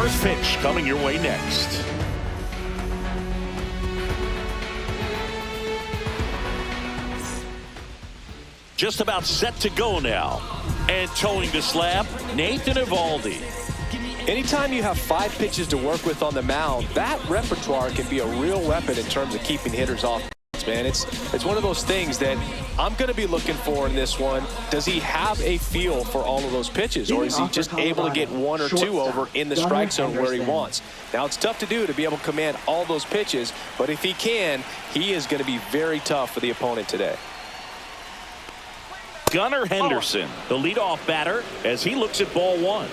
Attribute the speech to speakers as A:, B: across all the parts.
A: First pitch coming your way next. Just about set to go now. And towing the slab, Nathan Eovaldi.
B: Anytime you have 5 pitches to work with on the mound, that repertoire can be a real weapon in terms of keeping hitters off. Man, it's one of those things that I'm going to be looking for in this one. Does he have a feel for all of those pitches, or is he just able to get 1 or 2 over in the strike zone where he wants? Now, it's tough to do to be able to command all those pitches, but if he can, he is going to be very tough for the opponent today.
A: Gunnar Henderson, the leadoff batter, as he looks at ball 1.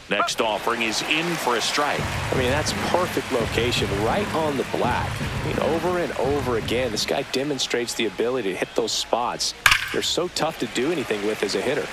A: Next offering is in for a strike.
B: I mean, that's perfect location, right on the black. I mean, over and over again, this guy demonstrates the ability to hit those spots. They're so tough to do anything with as a hitter.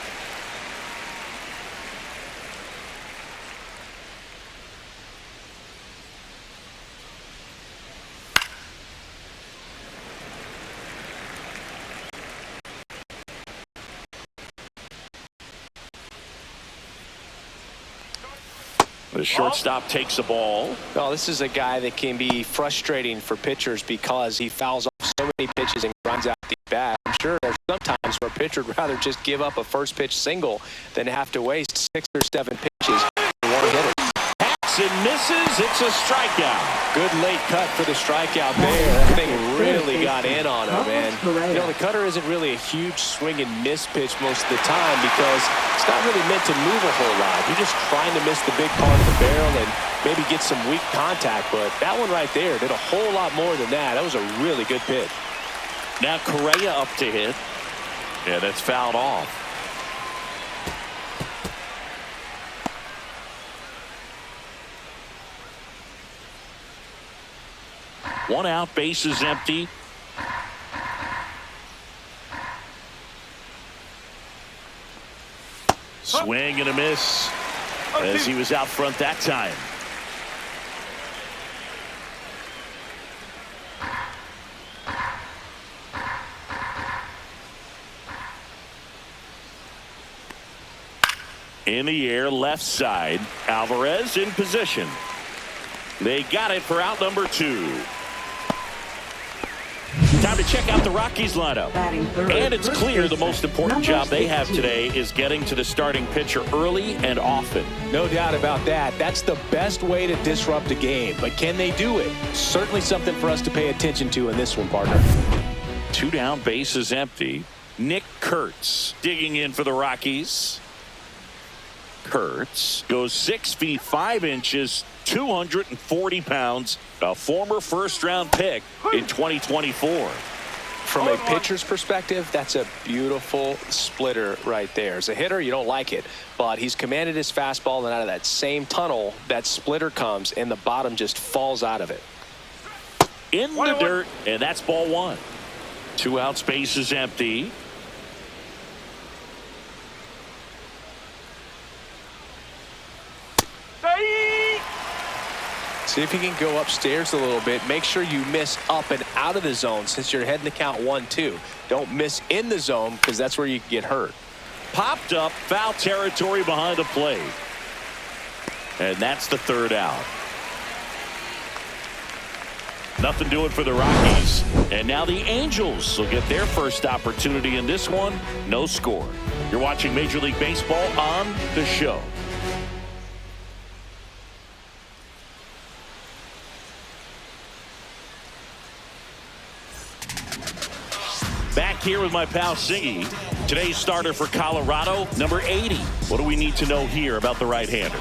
A: The shortstop takes the ball.
B: Well, this is a guy that can be frustrating for pitchers because he fouls off so many pitches and grinds out the bat. I'm sure there's sometimes where a pitcher would rather just give up a first pitch single than have to waste 6 or 7 pitches for one hitter.
A: Hacks and misses. It's a strikeout.
B: Good late cut for the strikeout there. That thing really got in on him, man. You know, the cutter isn't really a huge swing and miss pitch most of the time because it's not really meant to move a whole lot. You're just trying to miss the big part of the barrel and maybe get some weak contact. But that one right there did a whole lot more than that. That was a really good pitch.
A: Now Correa up to hit. Yeah, that's fouled off. One out, base is empty. Swing and a miss as he was out front that time. In the air, left side. Alvarez in position. They got it for out number 2. Time to check out the Rockies lineup. And it's clear the most important job they have today is getting to the starting pitcher early and often.
B: No doubt about that. That's the best way to disrupt a game. But can they do it? Certainly something for us to pay attention to in this one, partner.
A: 2 down, base is empty. Nick Kurtz digging in for the Rockies. Kurtz goes 6 feet 5 inches, 240 pounds, a former first-round pick in 2024.
B: From a pitcher's perspective, that's a beautiful splitter right there. As a hitter, you don't like it, but he's commanded his fastball, and out of that same tunnel, that splitter comes, and the bottom just falls out of it.
A: In the dirt, and that's ball 1. 2 outs, base is empty.
B: See if you can go upstairs a little bit. Make sure you miss up and out of the zone since you're heading to count 1-2. Don't miss in the zone because that's where you can get hurt.
A: Popped up, foul territory behind the plate. And that's the 3rd out. Nothing doing for the Rockies. And now the Angels will get their first opportunity in this one. No score. You're watching Major League Baseball on The Show. Back here with my pal Singy. Today's starter for Colorado, number 80. What do we need to know here about the right-hander?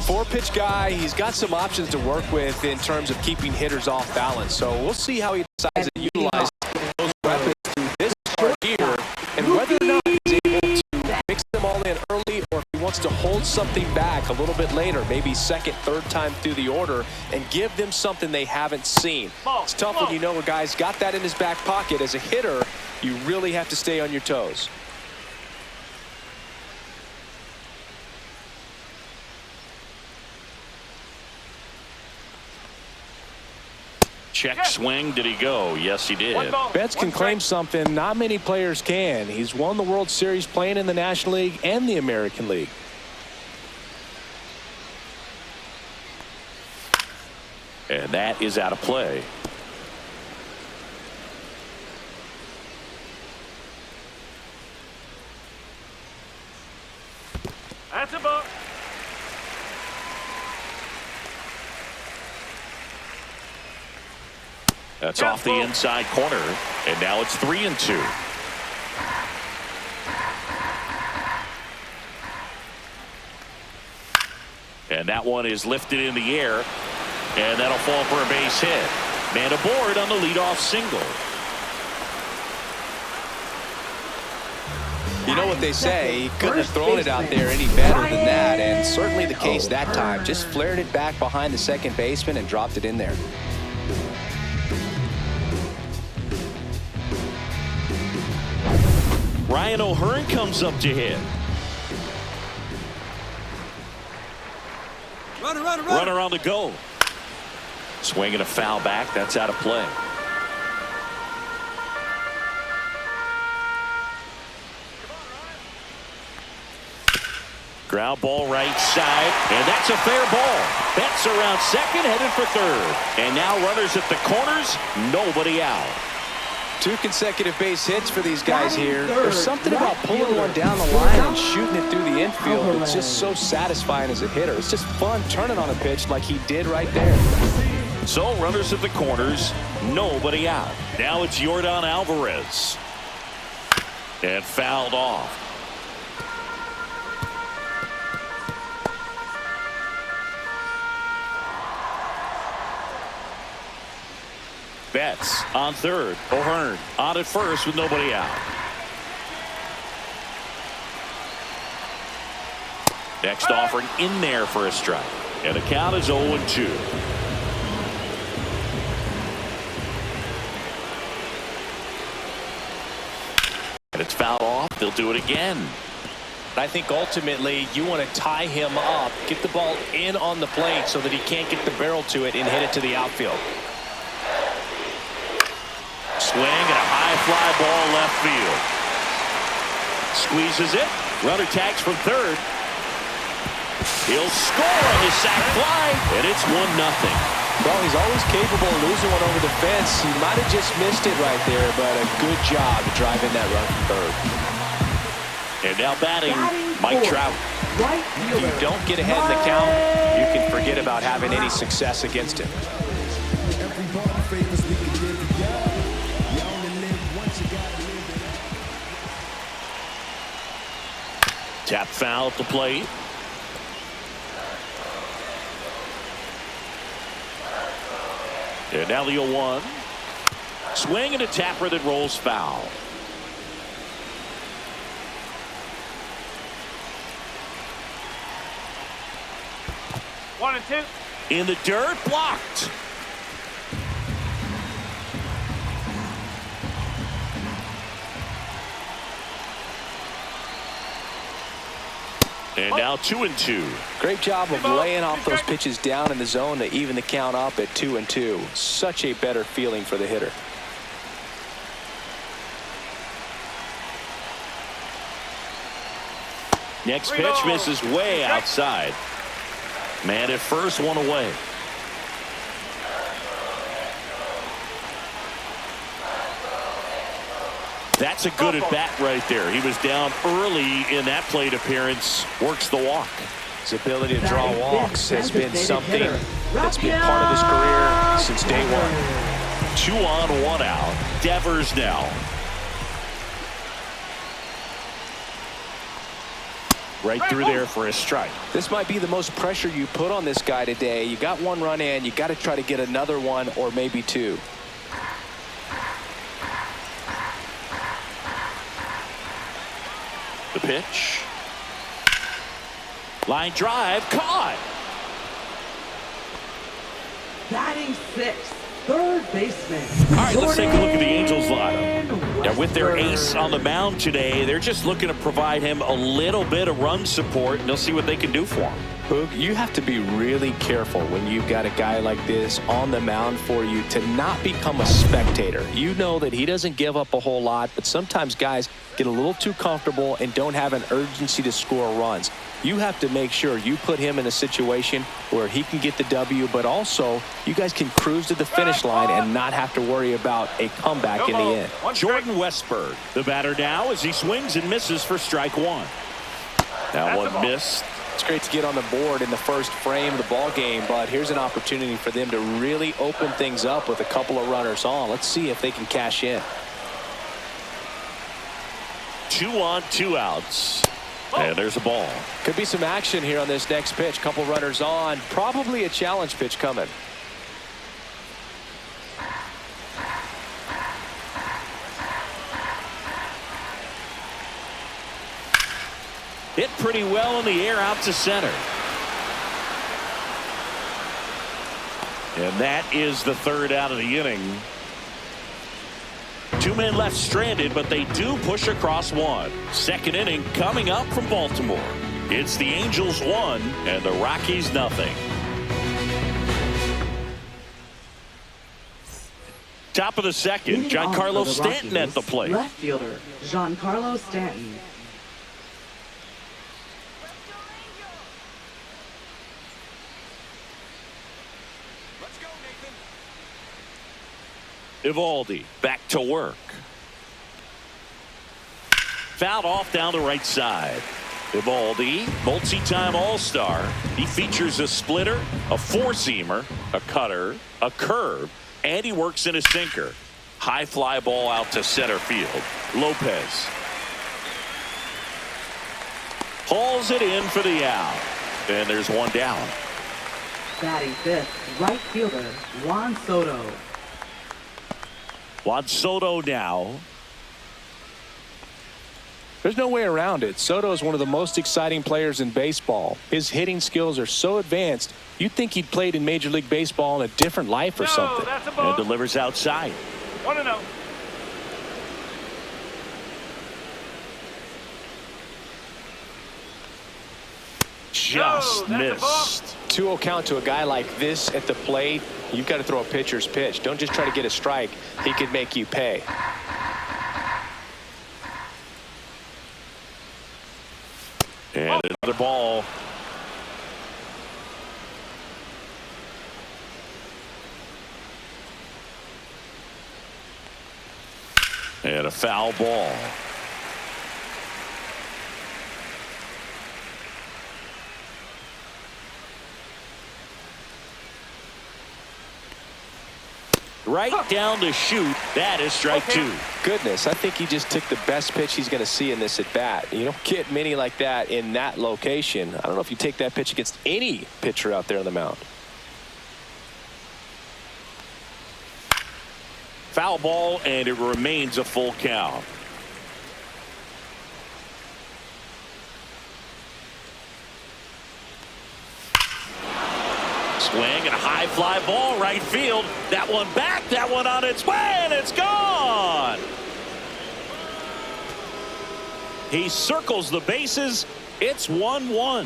B: 4-pitch guy. He's got some options to work with in terms of keeping hitters off balance. So we'll see how he decides to utilize those weapons through this part here and whether or not he's able to mix them all in early or if he wants to hold something back a little bit later, maybe second, third time through the order and give them something they haven't seen. It's tough when you know a guy's got that in his back pocket. As a hitter, you really have to stay on your toes.
A: Check swing. Did he go? Yes, he did.
B: Betts can claim something not many players can. He's won the World Series playing in the National League and the American League.
A: And that is out of play.
C: That's a ball.
A: That's off the inside corner, and now it's 3-2. And that one is lifted in the air, and that'll fall for a base hit. Man aboard on the leadoff single.
B: You know what they say, he couldn't have thrown it out there any better than that, and certainly the case that time. Just flared it back behind the second baseman and dropped it in there.
A: Ryan O'Hearn comes up to hit. Runner on the go. Swinging a foul back. That's out of play. Ground ball right side, and that's a fair ball. Betts around second, headed for third. And now runners at the corners, nobody out.
B: 2 consecutive base hits for these guys here. There's something about pulling one down the line and shooting it through the infield that's just so satisfying as a hitter. It's just fun turning on a pitch like he did right there.
A: So runners at the corners, nobody out. Now it's Yordan Alvarez. And fouled off. Betts on third. O'Hearn on at first with nobody out. Next offering in there for a strike. And the count is 0-2. And it's fouled off. They'll do it again.
B: I think ultimately you want to tie him up, get the ball in on the plate so that he can't get the barrel to it and hit it to the outfield.
A: Swing and a high fly ball left field. Squeezes it. Runner tags from third. He'll score on the sac fly, and it's 1-0.
B: Well, he's always capable of losing one over the fence. He might have just missed it right there, but a good job driving that run from third.
A: And now batting Mike Trout.
B: If you don't get ahead in the count, you can forget about having any success against him.
A: Tap foul at the plate. And now the 0-1. Swing and a tapper that rolls foul.
C: One and two.
A: In the dirt, blocked. And now 2-2.
B: Great job of laying off those pitches down in the zone to even the count up at 2-2. Such a better feeling for the hitter.
A: Next pitch misses way outside. Man at first, one away. That's a good at bat right there. He was down early in that plate appearance. Works the walk.
B: His ability to draw walks has been something that's been part of his career since day one.
A: 2 on, 1 out. Devers now. Right through there for a strike.
B: This might be the most pressure you put on this guy today. You got 1 run in. You got to try to get another 1 or maybe 2.
A: The pitch. Line drive, caught.
D: Batting 6th, third baseman.
A: All right, let's take a look at the Angels lineup. Now, with their ace on the mound today, they're just looking to provide him a little bit of run support, and they'll see what they can do for him.
B: Boog, you have to be really careful when you've got a guy like this on the mound for you to not become a spectator. You know that he doesn't give up a whole lot, but sometimes guys get a little too comfortable and don't have an urgency to score runs. You have to make sure you put him in a situation where he can get the W, but also you guys can cruise to the finish line and not have to worry about a comeback in the end.
A: Jordan Westberg, the batter now, as he swings and misses for strike one. That one missed.
B: It's great to get on the board in the first frame of the ball game, but here's an opportunity for them to really open things up with a couple of runners on. Let's see if they can cash in.
A: 2 on, 2 outs. And there's a ball.
B: Could be some action here on this next pitch. Couple runners on. Probably a challenge pitch coming.
A: Hit pretty well in the air out to center. And that is the third out of the inning. 2 men left stranded, but they do push across one. Second inning coming up from Baltimore. It's the Angels 1 and the Rockies nothing. Top of the second, Giancarlo Stanton at the plate.
D: Left fielder, Giancarlo Stanton.
A: Evaldi back to work. Fouled off down the right side. Evaldi, multi-time All-Star. He features a splitter, a four-seamer, a cutter, a curve, and he works in a sinker. High fly ball out to center field. Lopez hauls it in for the out. And there's one down.
D: Batting fifth, right fielder, Juan Soto.
A: Juan Soto now.
B: There's no way around it. Soto is one of the most exciting players in baseball. His hitting skills are so advanced, you'd think he'd played in Major League Baseball in a different life or something.
C: That's a ball.
A: And delivers outside.
C: 1-0.
A: Just
C: No, that's a ball.
A: missed.
B: 2-0 count to a guy like this at the plate. You've got to throw a pitcher's pitch. Don't just try to get a strike. He could make you pay.
A: And another ball. And a foul ball. Right down to shoot. That is strike two.
B: Goodness, I think he just took the best pitch he's going to see in this at bat. You don't get many like that in that location. I don't know if you take that pitch against any pitcher out there on the mound.
A: Foul ball, and it remains a full count. Swing and a high fly ball right field. That one back, that one on its way, and it's gone. He circles the bases. It's 1-1.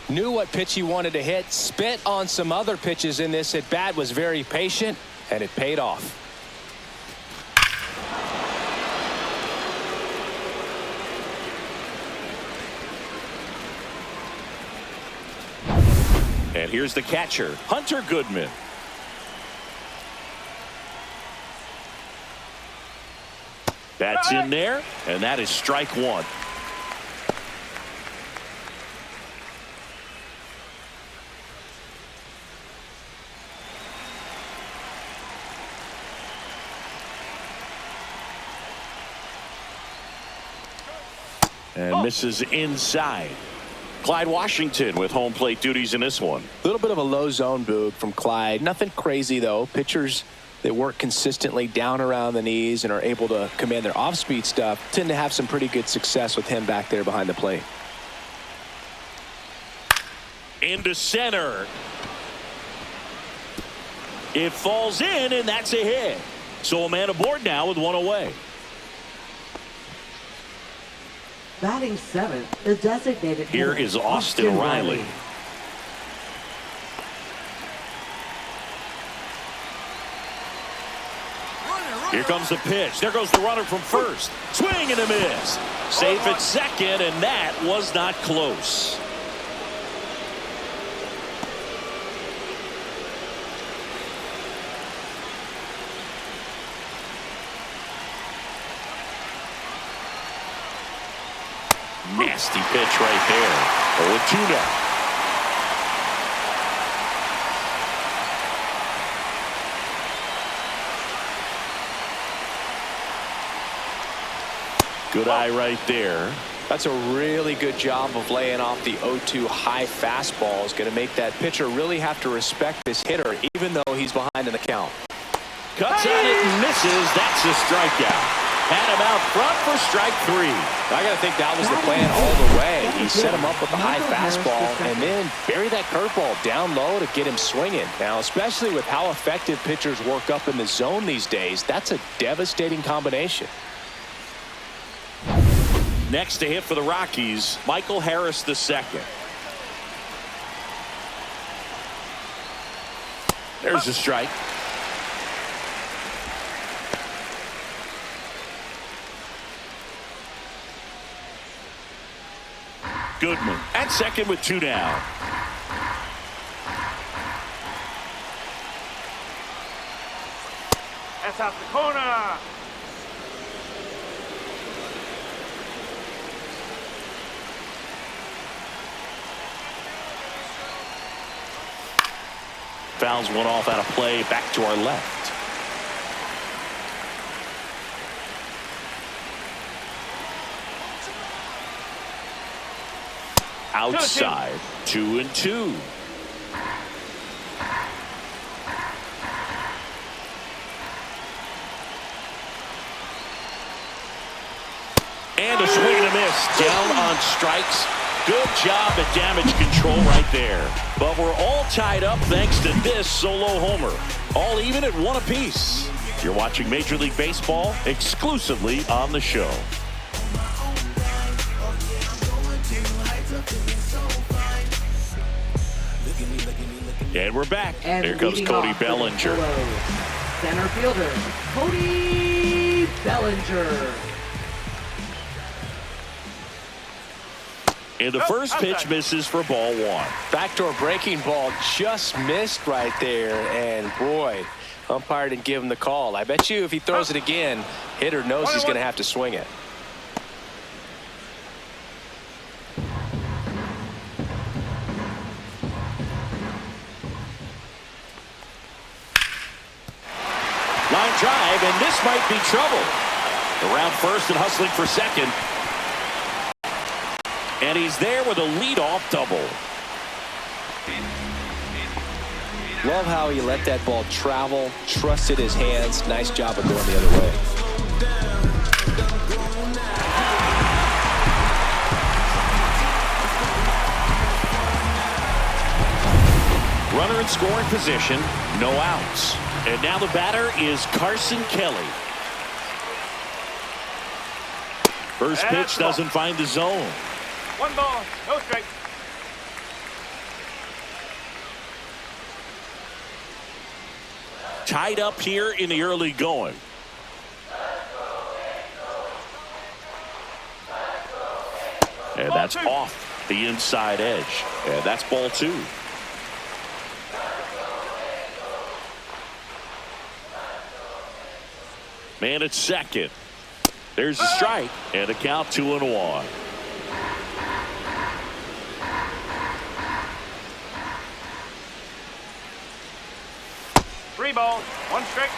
B: Knew what pitch he wanted to hit, spit on some other pitches in this at bat, was very patient, and it paid off.
A: And here's the catcher, Hunter Goodman. That's in there, and that is strike one. And misses inside. Clyde Washington with home plate duties in this one.
B: A little bit of a low zone, Boog, from Clyde. Nothing crazy, though. Pitchers that work consistently down around the knees and are able to command their off-speed stuff tend to have some pretty good success with him back there behind the plate.
A: Into center. It falls in, and that's a hit. So a man aboard now with one away.
D: Batting seventh, the designated
A: Here
D: hitter,
A: is Austin Riley. Here comes the pitch. There goes the runner from first. Swing and a miss. Safe at second, and that was not close. Nasty pitch right there. 0-2 now. Good eye right there.
B: That's a really good job of laying off the 0-2 high fastball. Is going to make that pitcher really have to respect this hitter, even though he's behind in the count.
A: Cuts on it and misses. That's a strikeout. Had him out front for strike 3.
B: I got to think that was the plan all the way. He set him up with the high fastball and then bury that curveball down low to get him swinging. Now, especially with how effective pitchers work up in the zone these days, that's a devastating combination.
A: Next to hit for the Rockies, Michael Harris II. There's a strike. Goodman at second with 2 down.
C: That's out the corner.
A: Fouls one off out of play. Back to our left. Outside. 2-2. And a swing and a miss. Down on strikes. Good job at damage control right there. But we're all tied up thanks to this solo homer. All even at 1 apiece. You're watching Major League Baseball exclusively on the show. And we're back.
D: And
A: here comes Cody Bellinger.
D: Center fielder, Cody Bellinger.
A: And the first pitch misses for ball 1.
B: Backdoor breaking ball just missed right there. And boy, umpire didn't give him the call. I bet you if he throws it again, hitter knows he's going to have to swing it.
A: Line drive, and this might be trouble. Around first and hustling for second. And he's there with a leadoff double.
B: Love how he let that ball travel, trusted his hands. Nice job of going the other way.
A: Runner in scoring position, no outs. And now the batter is Carson Kelly. First pitch doesn't find the zone.
C: 1 ball, no strike.
A: Tied up here in the early going. And that's off the inside edge. And that's ball 2. Man at second. There's a strike and a count 2-1.
C: Three balls, 1 strike.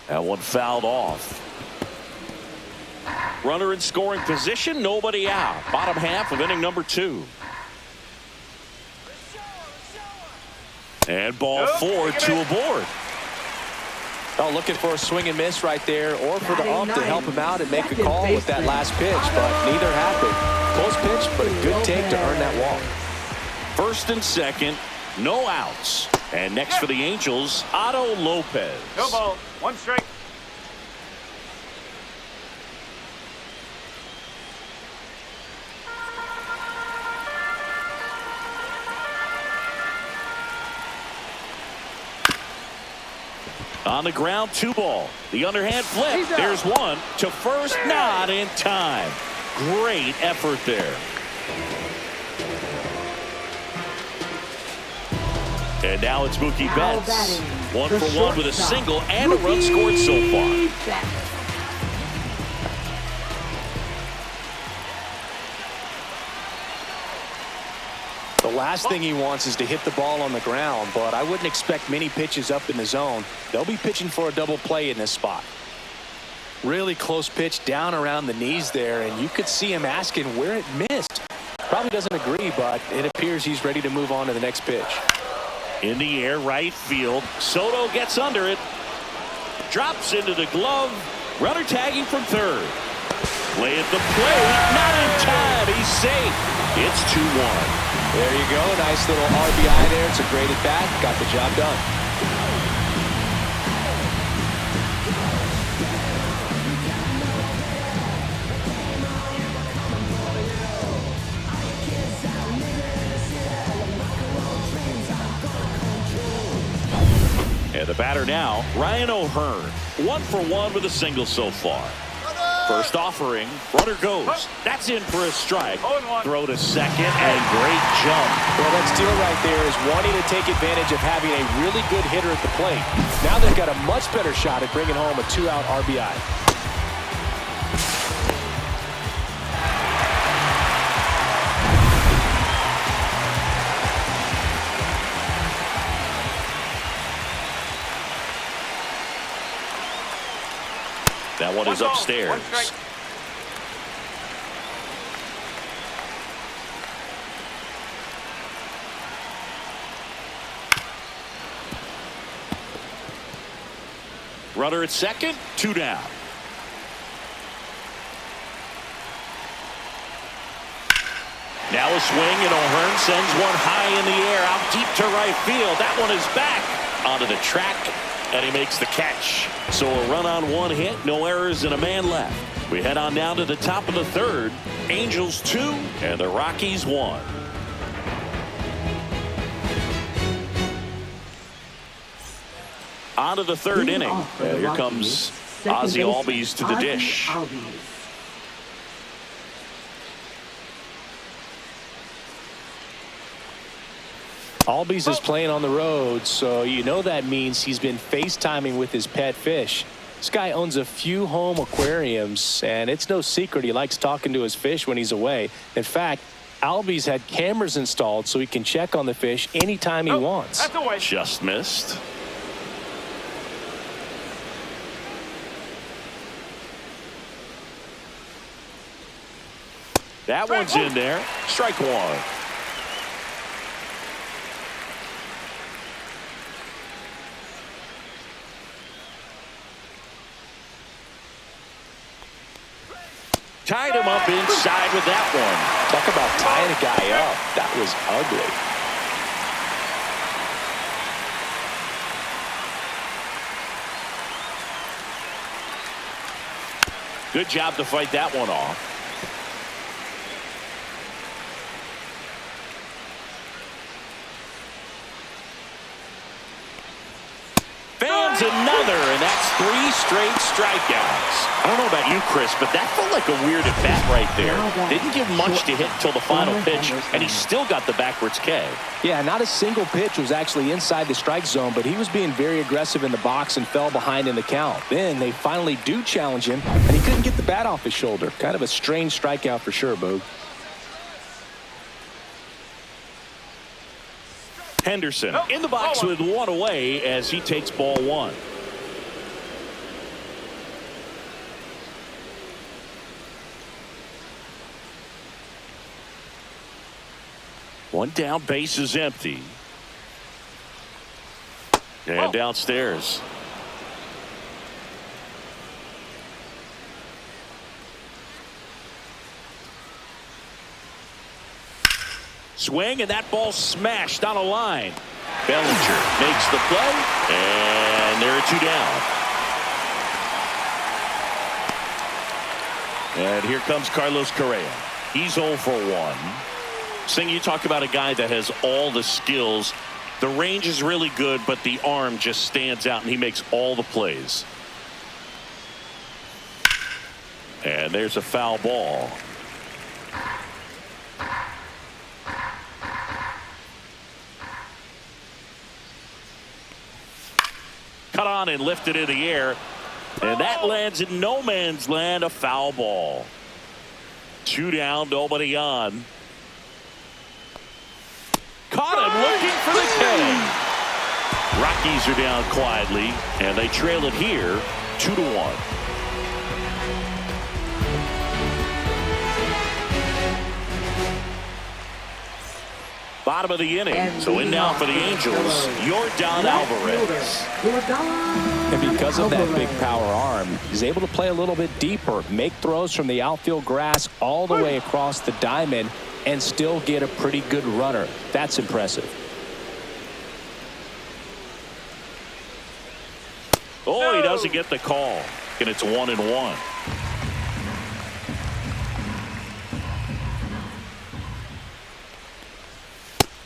A: That one fouled off. Runner in scoring position, nobody out. Bottom half of inning number 2. And ball 4, 2 aboard.
B: Oh, looking for a swing and miss right there, or for the ump to help him out and make a call with that last pitch, but neither happened. Close pitch, but a good take to earn that walk.
A: First and second, no outs. And next for the Angels, Otto Lopez.
C: No ball. One strike.
A: On the ground, 2-ball. The underhand flip. There's one to first, not in time. Great effort there. And now it's Mookie Betts. 1 for 1 with a single and a run scored so far.
B: The last thing he wants is to hit the ball on the ground, but I wouldn't expect many pitches up in the zone. They'll be pitching for a double play in this spot. Really close pitch down around the knees there, and you could see him asking where it missed. Probably doesn't agree, but it appears he's ready to move on to the next pitch.
A: In the air, right field. Soto gets under it. Drops into the glove. Runner tagging from third. Play at the plate. Not in time. He's safe. It's 2-1.
B: There you go. Nice little RBI there. It's a great at bat. Got the job done.
A: And the batter now, Ryan O'Hearn. 1 for 1 with a single so far. First offering, runner goes. That's in for a strike. Throw to second, and great jump.
B: Well, that steal right there is wanting to take advantage of having a really good hitter at the plate. Now they've got a much better shot at bringing home a 2-out RBI.
A: That one is upstairs. Runner at second, 2 down. Now a swing, and O'Hearn sends one high in the air out deep to right field. That one is back onto the track, and he makes the catch. So a run on 1 hit, no errors, and a man left. We head on down to the top of the third. Angels 2 and the Rockies 1. On to the third inning. And here comes Ozzie Albies to the dish.
B: Albies is playing on the road, so you know that means he's been FaceTiming with his pet fish. This guy owns a few home aquariums, and it's no secret he likes talking to his fish when he's away. In fact, Albies had cameras installed so he can check on the fish anytime he wants.
A: Just missed. That one's in there. Strike 1. Tied him up inside with that one.
B: Talk about tying a guy up. That was ugly.
A: Good job to fight that one off. Fans another, and that's 3 straight strikeouts. I don't know about you, Chris, but that felt like a weird at bat right there. Didn't give much to hit until the final pitch, and he still got the backwards K.
B: Yeah, not a single pitch was actually inside the strike zone, but he was being very aggressive in the box and fell behind in the count. Then they finally do challenge him, and he couldn't get the bat off his shoulder. Kind of a strange strikeout for sure, Boog.
A: Henderson in the box with 1 away as he takes ball 1. One down, base is empty. And downstairs. Swing, and that ball smashed on a line. Bellinger makes the play, and there are 2 down. And here comes Carlos Correa. He's 0 for 1. Sing, you talk about a guy that has all the skills. The range is really good, but the arm just stands out, and he makes all the plays. And there's a foul ball. Cut on and lifted in the air. And that lands in no man's land, a foul ball. 2 down, nobody on. Caught him looking for the K. Rockies are down quietly, and they trail it here 2-1. Bottom of the inning. So in now for the Angels, Yordan Alvarez.
B: And because of that big power arm, he's able to play a little bit deeper, make throws from the outfield grass all the way across the diamond, and still get a pretty good runner. That's impressive.
A: Oh, he doesn't get the call, and it's 1-1.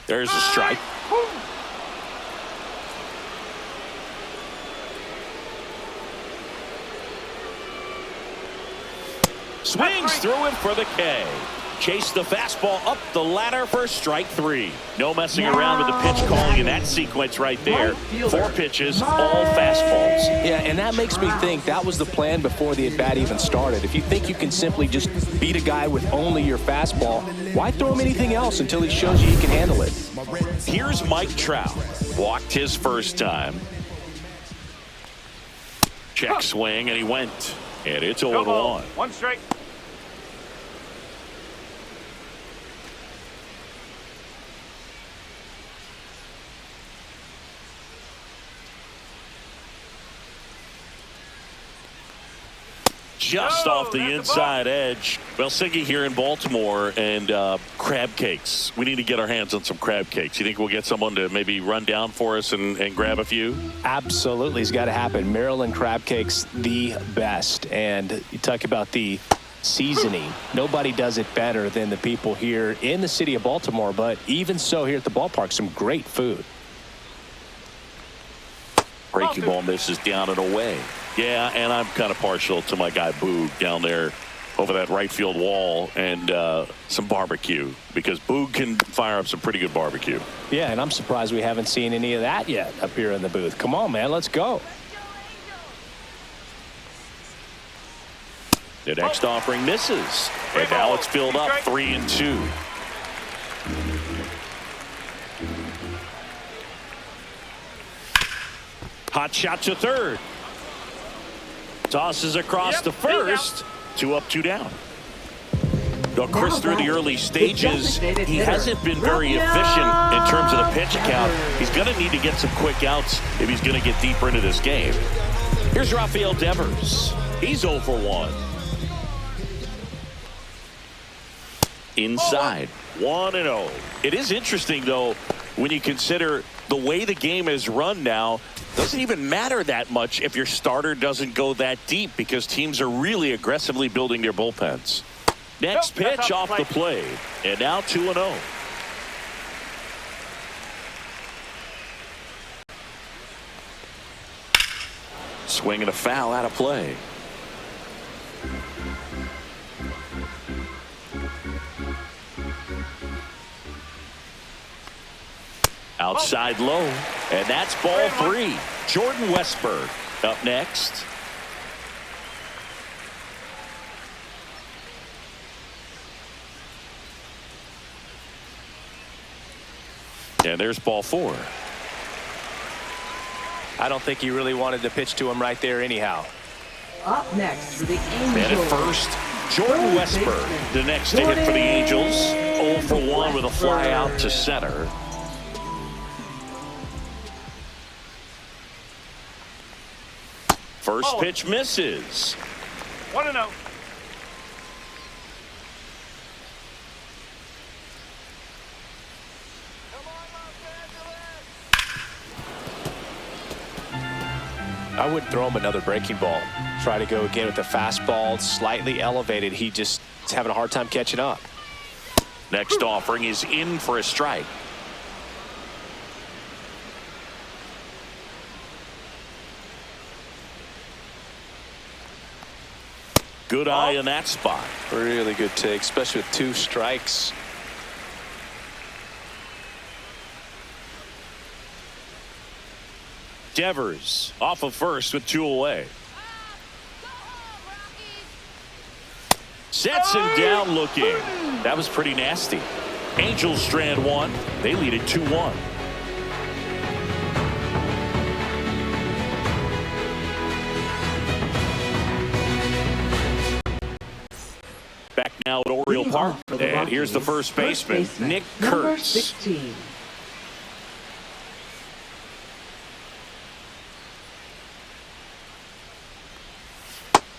A: There's a strike. Swings through it for the K. Chase the fastball up the ladder for strike 3. No messing around with the pitch calling in that sequence right there. 4 pitches, all fastballs.
B: Yeah, and that makes me think that was the plan before the at-bat even started. If you think you can simply just beat a guy with only your fastball, why throw him anything else until he shows you he can handle it?
A: Here's Mike Trout. Walked his first time. Check swing, and he went. And it's 0-1.
C: 1 strike.
A: Just off the inside edge. Well, Siggy here in Baltimore, and crab cakes. We need to get our hands on some crab cakes. You think we'll get someone to maybe run down for us and grab a few?
B: Absolutely. It's got to happen. Maryland crab cakes, the best. And you talk about the seasoning. Nobody does it better than the people here in the city of Baltimore. But even so, here at the ballpark, some great food.
A: Breaking ball misses down and away. Yeah, and I'm kind of partial to my guy Boog down there over that right field wall, and some barbecue, because Boog can fire up some pretty good barbecue.
B: Yeah, and I'm surprised we haven't seen any of that yet up here in the booth. Come on, man, let's go.
A: The next offering misses, and now it's filled up 3-2. Hot shot to third. Tosses across the first. 2 up, 2 down. Though Chris, through the early stages, he hasn't been very efficient in terms of the pitch count. He's going to need to get some quick outs if he's going to get deeper into this game. Here's Rafael Devers. He's 0 for 1. Inside, 1-0. It is interesting, though, when you consider the way the game is run now. Doesn't even matter that much if your starter doesn't go that deep, because teams are really aggressively building their bullpens. Next pitch off the plate, and now 2-0. Swing and a foul out of play. Outside low, and that's ball 3. Jordan Westburg up next. And there's ball 4.
B: I don't think he really wanted to pitch to him right there anyhow.
D: Up next for the Angels.
A: And at first, Jordan Westburg, the next to hit for the Angels. 0 for 1 with a fly out to center. First pitch misses.
C: 1-0.
B: I wouldn't throw him another breaking ball. Try to go again with the fastball, slightly elevated. He just is having a hard time catching up.
A: Next offering is in for a strike. Good eye in that spot.
B: Really good take, especially with 2 strikes.
A: Devers off of first with 2 away. Sets him down looking. That was pretty nasty. Angels strand 1. They lead it 2-1. Back now at Oriole Park. And here's the first baseman, Nick
D: Number
A: Kurtz.
D: 16.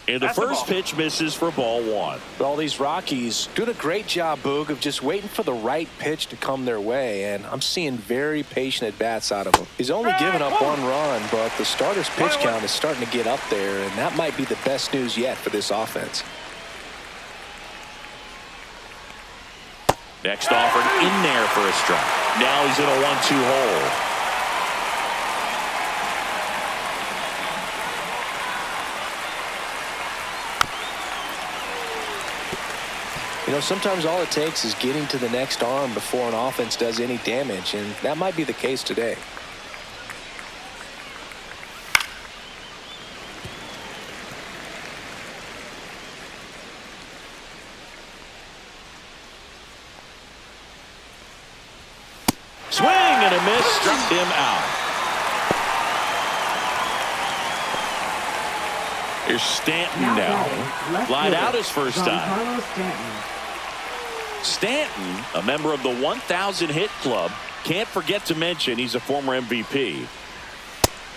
A: And the
C: That's the
A: first
C: ball.
A: pitch misses for ball 1.
B: All these Rockies doing a great job, Boog, of just waiting for the right pitch to come their way, and I'm seeing very patient at-bats out of him. He's only given up 1 run, but the starter's pitch count is starting to get up there, and that might be the best news yet for this offense.
A: Next offered in there for a strike. Now he's in a 1-2 hole.
B: You know, sometimes all it takes is getting to the next arm before an offense does any damage, and that might be the case today.
A: Swing and a miss, struck him out. Here's Stanton now. Lied out his first time. Stanton, a member of the 1,000 hit club. Can't forget to mention he's a former MVP.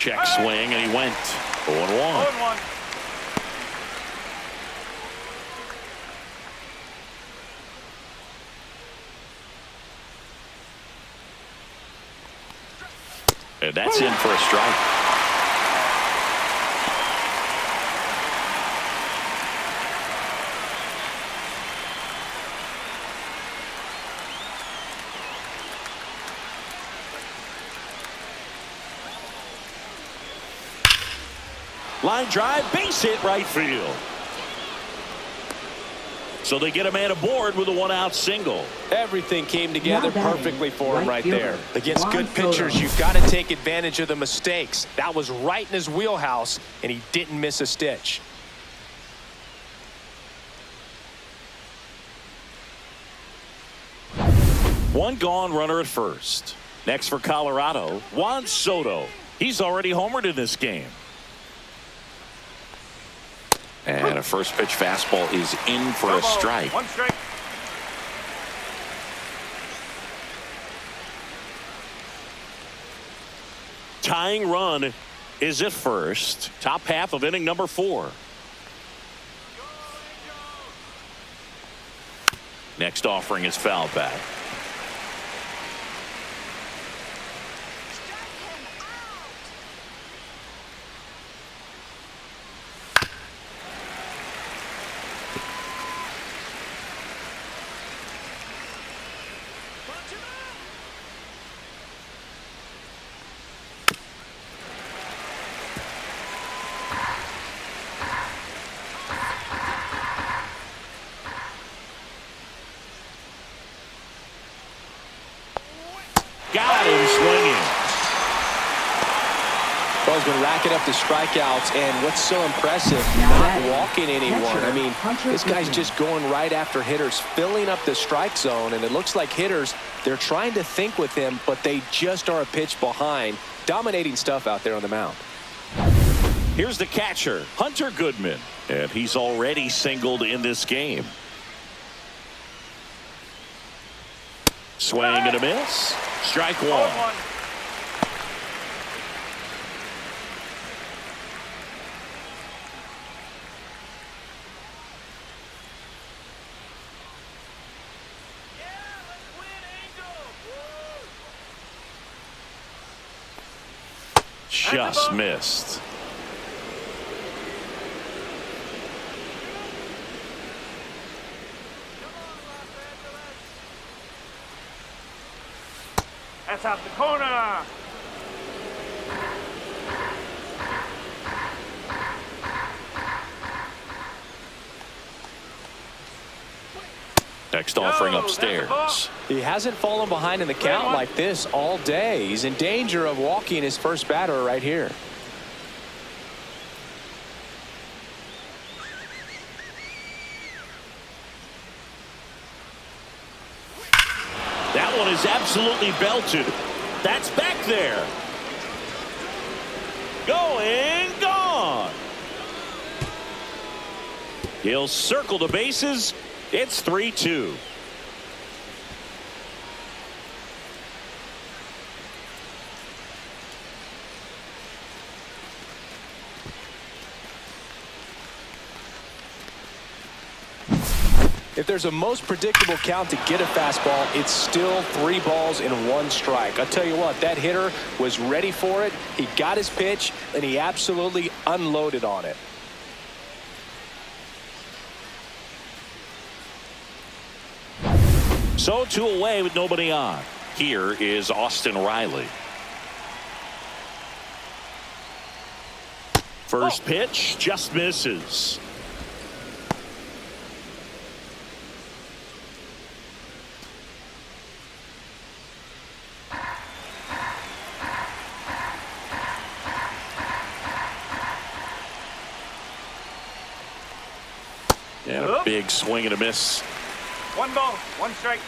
A: Check swing, and he went 0-1.
C: 0-1.
A: And that's in for a strike. Line drive, base hit right field. So they get a man aboard with a 1-out single.
B: Everything came together perfectly for him right there. Against
D: Juan
B: good pitchers,
D: Soto.
B: you've got to take advantage of the mistakes. That was right in his wheelhouse, and he didn't miss a stitch.
A: One gone, runner at first. Next for Colorado, Juan Soto. He's already homered in this game. And a first pitch fastball is in for a strike.
C: 1 strike.
A: Tying run is at first. Top half of inning number 4. Next offering is foul back. Got him swinging.
B: Well, he's been racking up the strikeouts, and what's so impressive, not walking anyone. I mean, this guy's just going right after hitters, filling up the strike zone, and it looks like hitters, they're trying to think with him, but they just are a pitch behind. Dominating stuff out there on the mound.
A: Here's the catcher, Hunter Goodman, and he's already singled in this game. Swing and a miss. Strike 1.
C: 0-1.
A: Just missed.
C: That's out the corner.
A: Next offering
C: No, that's the ball.
A: upstairs.
B: He hasn't fallen behind in the count like this all day. He's in danger of walking his first batter right here.
A: That one is absolutely belted. That's back there. Going, gone. He'll circle the bases. It's 3-2.
B: If there's a most predictable count to get a fastball, it's still 3 balls and 1 strike. I'll tell you what, that hitter was ready for it. He got his pitch, and he absolutely unloaded on it.
A: So 2 away with nobody on. Here is Austin Riley. First pitch just misses. And a big swing and a miss.
C: 1 ball, 1 strike.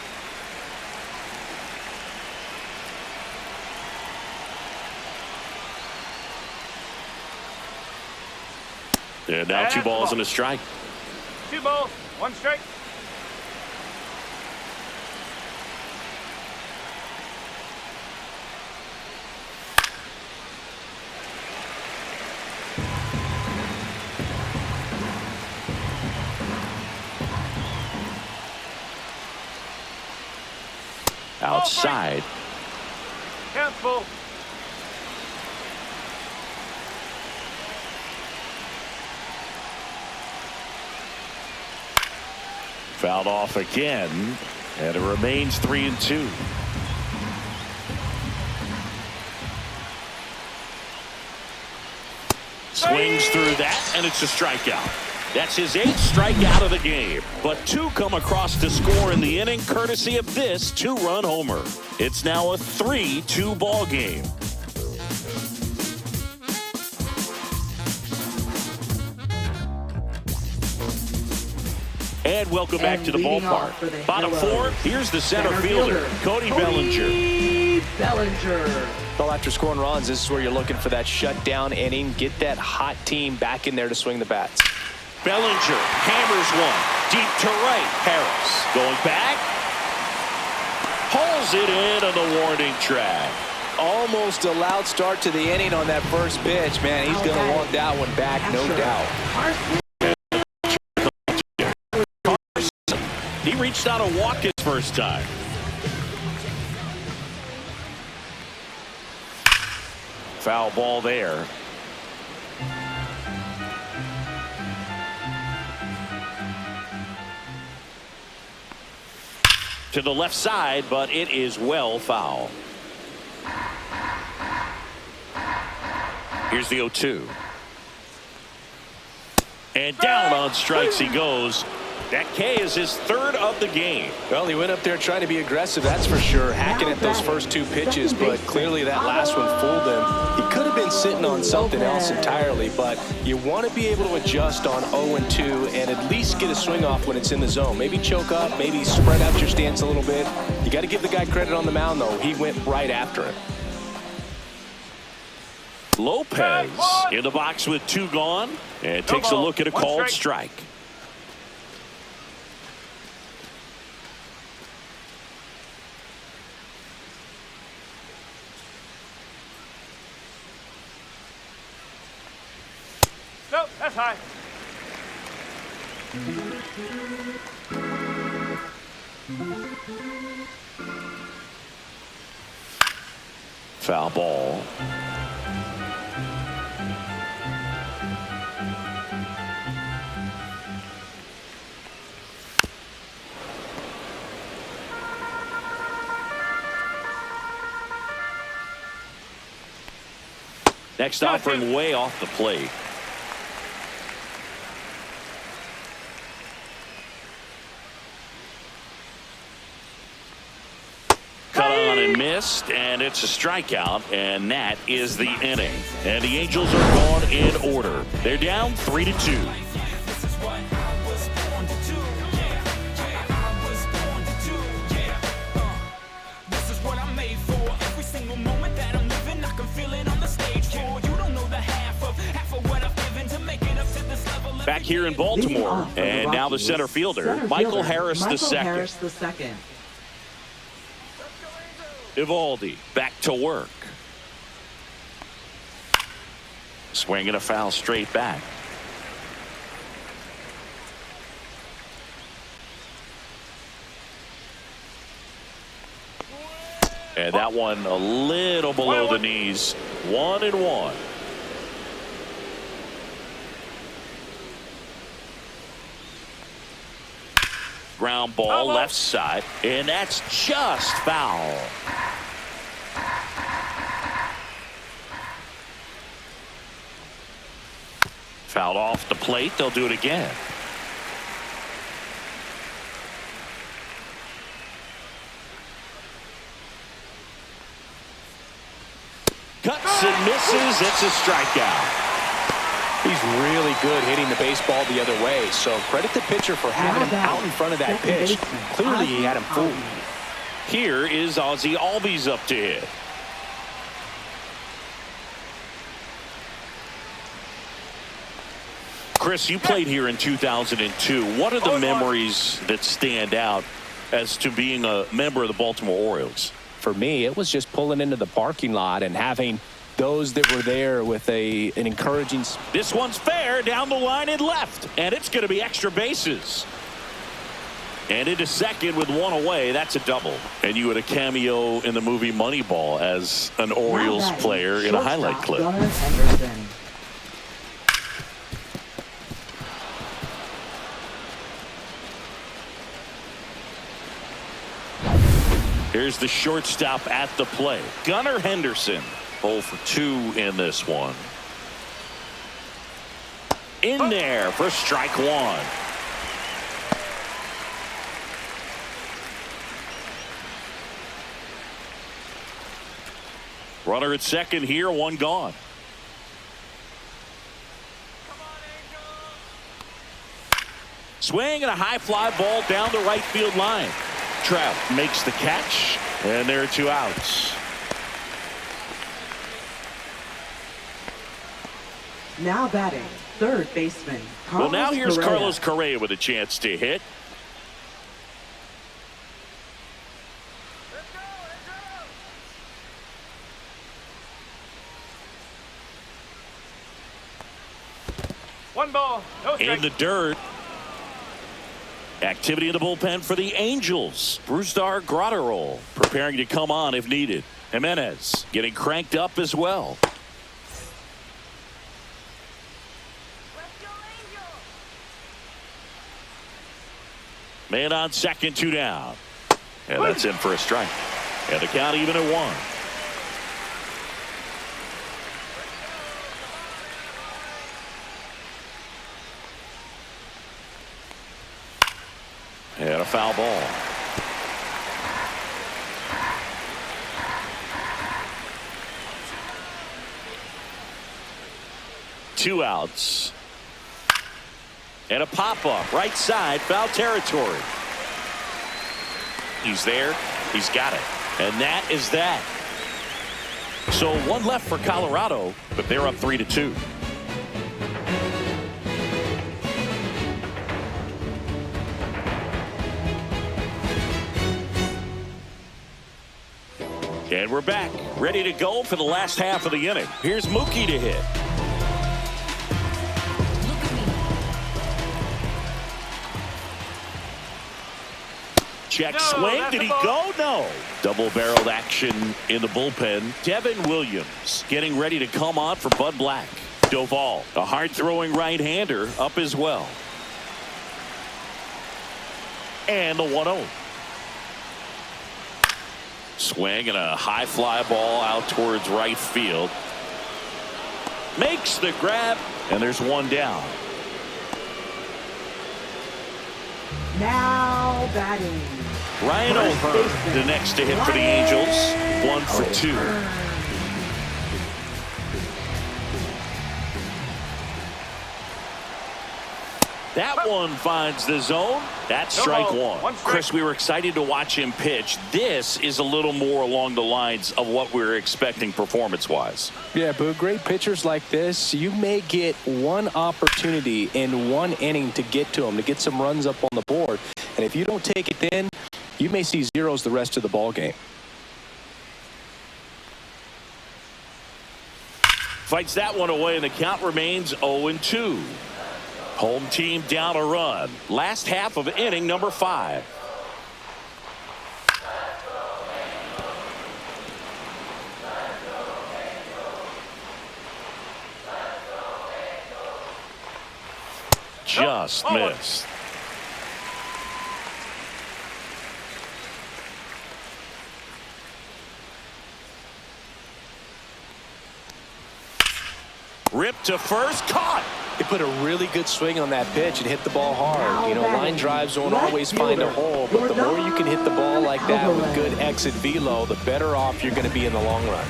A: And now 2 balls and a strike.
C: 2 balls, 1 strike.
A: Outside.
C: Count full.
A: Fouled off again, and it remains 3-2. Swings through that, and it's a strikeout. That's his 8th strikeout of the game. But 2 come across to score in the inning, courtesy of this 2-run homer. It's now a 3-2 ball game. And welcome back to the ballpark. Bottom 4, here's the center fielder, Cody Bellinger.
B: Well, after scoring runs, this is where you're looking for that shutdown inning. Get that hot team back in there to swing the bats.
A: Bellinger hammers one deep to right. Harris going back. Hauls it in on the warning track.
B: Almost a loud start to the inning on that first pitch. Man, he's going to want that one back, no doubt.
A: He reached out a walk his first time. Foul ball there. To the left side, but it is well foul. Here's the 0-2. And down on strikes he goes. That K is his 3rd of the game.
B: Well, he went up there trying to be aggressive, that's for sure, hacking at those first 2 pitches, but clearly that last one fooled him. He could have been sitting on something else entirely, but you want to be able to adjust on 0-2 and at least get a swing off when it's in the zone. Maybe choke up, maybe spread out your stance a little bit. You got to give the guy credit on the mound, though. He went right after it.
A: Lopez in the box with 2 gone and takes a look at a called strike.
C: Nope, that's high.
A: Foul ball. Next offering way off the plate. Cut on and missed, and it's a strikeout, and that is the inning. And the Angels are gone in order. They're down 3-2. Back here in Baltimore, and now the center fielder, Michael Harris II. Evaldi back to work. Swinging a foul straight back. And that one a little below the knees. 1-1. Ground ball left side, and that's just foul. Fouled off the plate. They'll do it again. Cuts and misses. It's a strikeout.
B: He's really good hitting the baseball the other way, so credit the pitcher for having him out in front of that pitch. Clearly he had him fooled.
A: Here is Ozzie Albies up to hit. Chris, you played here in 2002. What are the memories that stand out as to being a member of the Baltimore Orioles?
B: For me, it was just pulling into the parking lot and having those that were there with an encouraging.
A: This one's fair down the line and left, and it's going to be extra bases. And into second with one away. That's a double. And you had a cameo in the movie Moneyball as an Orioles player in a highlight clip. Here's the shortstop at the plate. Gunnar Henderson. 0 for 2 in this one. In there for strike one. Runner at second here, one gone. Swing and a high fly ball down the right field line. Trout makes the catch, and there are 2 outs.
D: Now batting, third baseman.
A: Well, now here's Carlos Correa with a chance to hit.
C: One ball, no strike.
A: In the dirt. Activity in the bullpen for the Angels. Brusdar Graterol preparing to come on if needed. Jimenez getting cranked up as well. Man on second, 2 down. And that's in for a strike. And the count even at 1. And a foul ball. Two outs. And a pop-up right side, foul territory. He's there. He's got it. And that is that. So one left for Colorado, but they're up 3-2. And we're back, ready to go for the last half of the inning. Here's Mookie to hit. Check swing. Did he go? No. Double-barreled action in the bullpen. Devin Williams getting ready to come on for Bud Black. Doval, a hard-throwing right-hander, up as well. And the 1-0. Swing and a high fly ball out towards right field. makes the grab, and there's one down.
D: Now batting.
A: Ryan O'Hearn, the next to hit for the Angels. 1 for 2. That one finds the zone. That's strike one. Chris, we were excited to watch him pitch. This is a little more along the lines of what we were expecting performance-wise.
B: Yeah, but great pitchers like this, you may get one opportunity in one inning to get to them, to get some runs up on the board. And if you don't take it then, you may see zeros the rest of the ball game.
A: Fights that one away, and the count remains 0-2. Home team down a run. Last half of inning number 5. Just missed. Ripped to first, caught.
B: He put a really good swing on that pitch and hit the ball hard. You know, line drives don't always find a hole, but the more you can hit the ball like that with good exit velo, the better off you're going to be in the long run.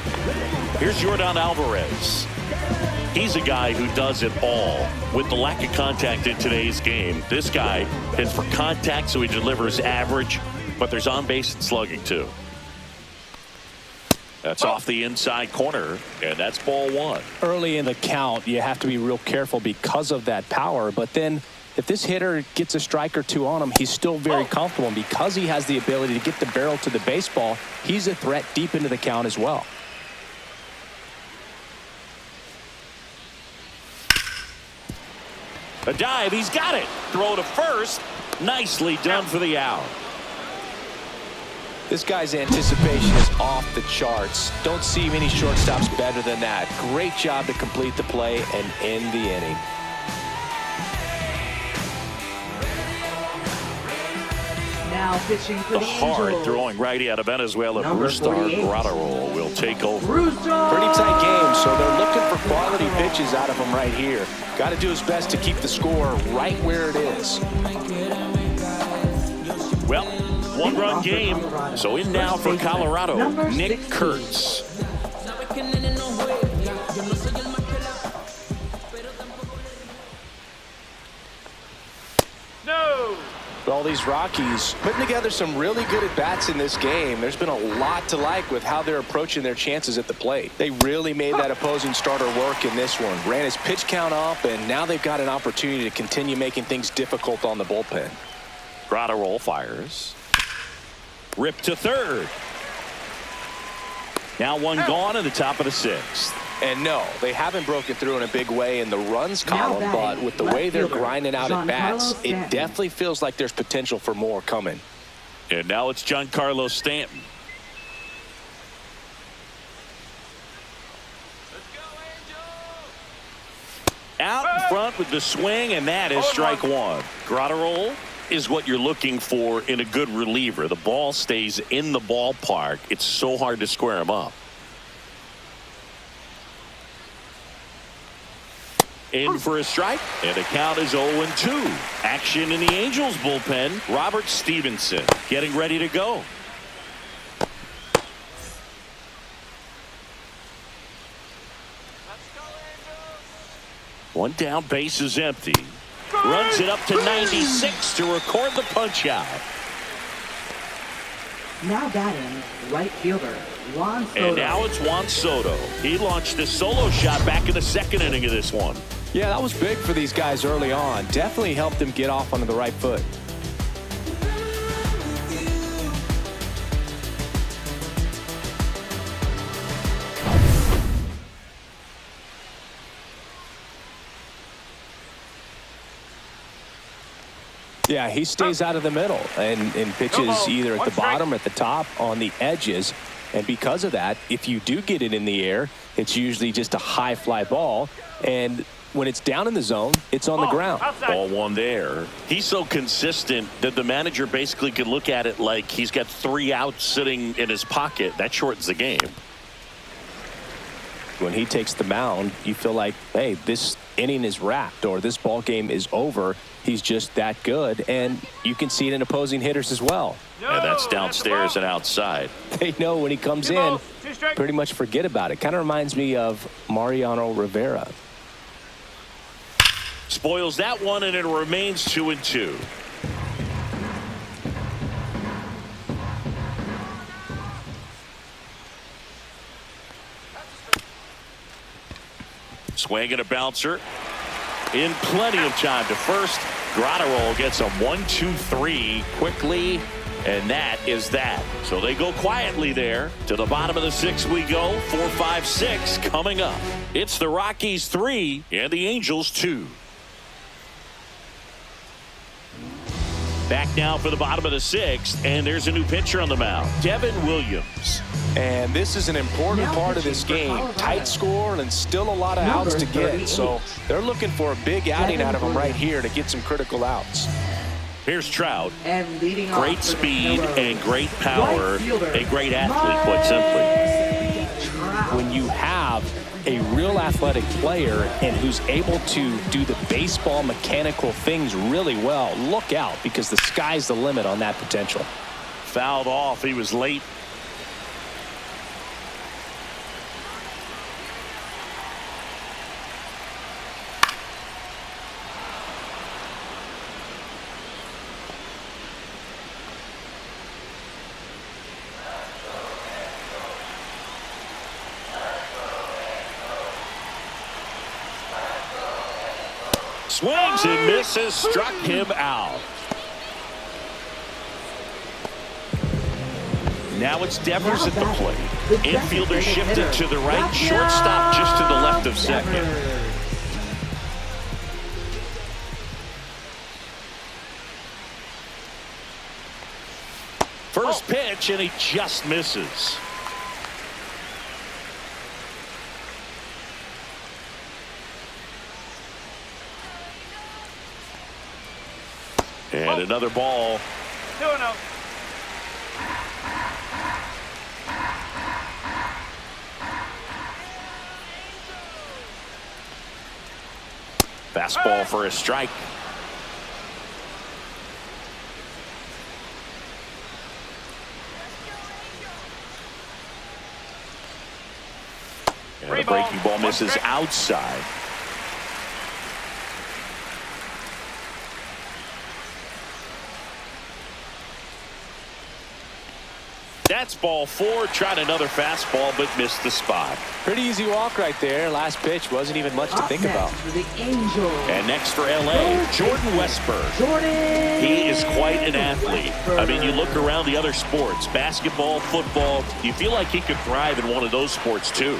A: Here's Yordan Alvarez. He's a guy who does it all. With the lack of contact in today's game, this guy hits for contact, so he delivers average, but there's on-base and slugging too. That's off the inside corner, and that's ball 1.
B: Early in the count, you have to be real careful because of that power. But then if this hitter gets a strike or two on him, he's still very comfortable. And because he has the ability to get the barrel to the baseball, he's a threat deep into the count as well.
A: A dive, he's got it. Throw to first. Nicely done for the out.
B: This guy's anticipation is off the charts. Don't see many shortstops better than that. Great job to complete the play and end the inning.
D: Now pitching for the
A: hard
D: Angels.
A: throwing righty out of Venezuela,
D: Number
A: Brustar
D: 48.
A: Graterol will take over.
B: Pretty tight game, so they're looking for quality pitches out of him right here. Got to do his best to keep the score right where it is.
A: Well, one-run game. So in now for Colorado, Nick Kurtz.
C: No.
B: All these Rockies putting together some really good at-bats in this game. There's been a lot to like with how they're approaching their chances at the plate. They really made that opposing starter work in this one. Ran his pitch count up, and now they've got an opportunity to continue making things difficult on the bullpen.
A: Graterol fires. Rip to third. Now one gone in the top of the 6th.
B: And no, they haven't broken through in a big way in the runs column, but with the way they're grinding out at bats, it definitely feels like there's potential for more coming.
A: And now it's Giancarlo Stanton. Out in front with the swing, and that is strike 1. Graterol is what you're looking for in a good reliever. The ball stays in the ballpark. It's so hard to square him up. In for a strike, and the count is 0-2. Action in the Angels bullpen. Robert Stevenson getting ready to go. One down, base is empty. Runs it up to 96 to record the punch out.
D: Now batting, right fielder, Juan Soto.
A: And now it's Juan Soto. He launched a solo shot back in the 2nd inning of this one.
B: Yeah, that was big for these guys early on. Definitely helped them get off onto the right foot. Yeah, he stays out of the middle and pitches either at the bottom or at the top on the edges. And because of that, if you do get it in the air, it's usually just a high fly ball. And when it's down in the zone, it's on the ground.
A: Ball 1 there. He's so consistent that the manager basically can look at it like he's got 3 outs sitting in his pocket. That shortens the game.
B: When he takes the mound, you feel like, hey, this inning is wrapped or this ball game is over. He's just that good, and you can see it in opposing hitters as well.
A: And that's downstairs and outside.
B: They know when he comes in, pretty much forget about it. Kind of reminds me of Mariano Rivera.
A: Spoils that one, and it remains 2-2. Swing and a bouncer. In plenty of time to first. Grotterol gets a 1-2-3 quickly, and that is that. So they go quietly there. To the bottom of the 6th we go. 4, 5, 6 coming up. It's the Rockies 3 and the Angels 2. Back now for the bottom of the 6th, and there's a new pitcher on the mound, Devin Williams.
B: And this is an important part of this game. Tight score and still a lot of outs to get. So they're looking for a big outing out of him right here to get some critical outs.
A: Here's Trout.
D: And leading off
A: Great
D: for the
A: speed
D: Yellows,
A: and great power.
D: right fielder,
A: A great athlete, quite simply.
B: When you have a real athletic player and who's able to do the baseball mechanical things really well, look out, because the sky's the limit on that potential.
A: Fouled off. He was late. Swings and misses, struck him out. Now it's Devers at the plate. Infielder shifted to the right, shortstop just to the left of second. First pitch, and he just misses. And another ball.
C: 2-0.
A: Fastball for a strike. And a breaking ball misses outside. That's ball 4. Tried another fastball, but missed the spot.
B: Pretty easy walk right there. Last pitch wasn't even much to think about.
D: For the Angels.
A: And next for LA, Jordan Westburg. He is quite an athlete. I mean, you look around the other sports, basketball, football, you feel like he could thrive in one of those sports too.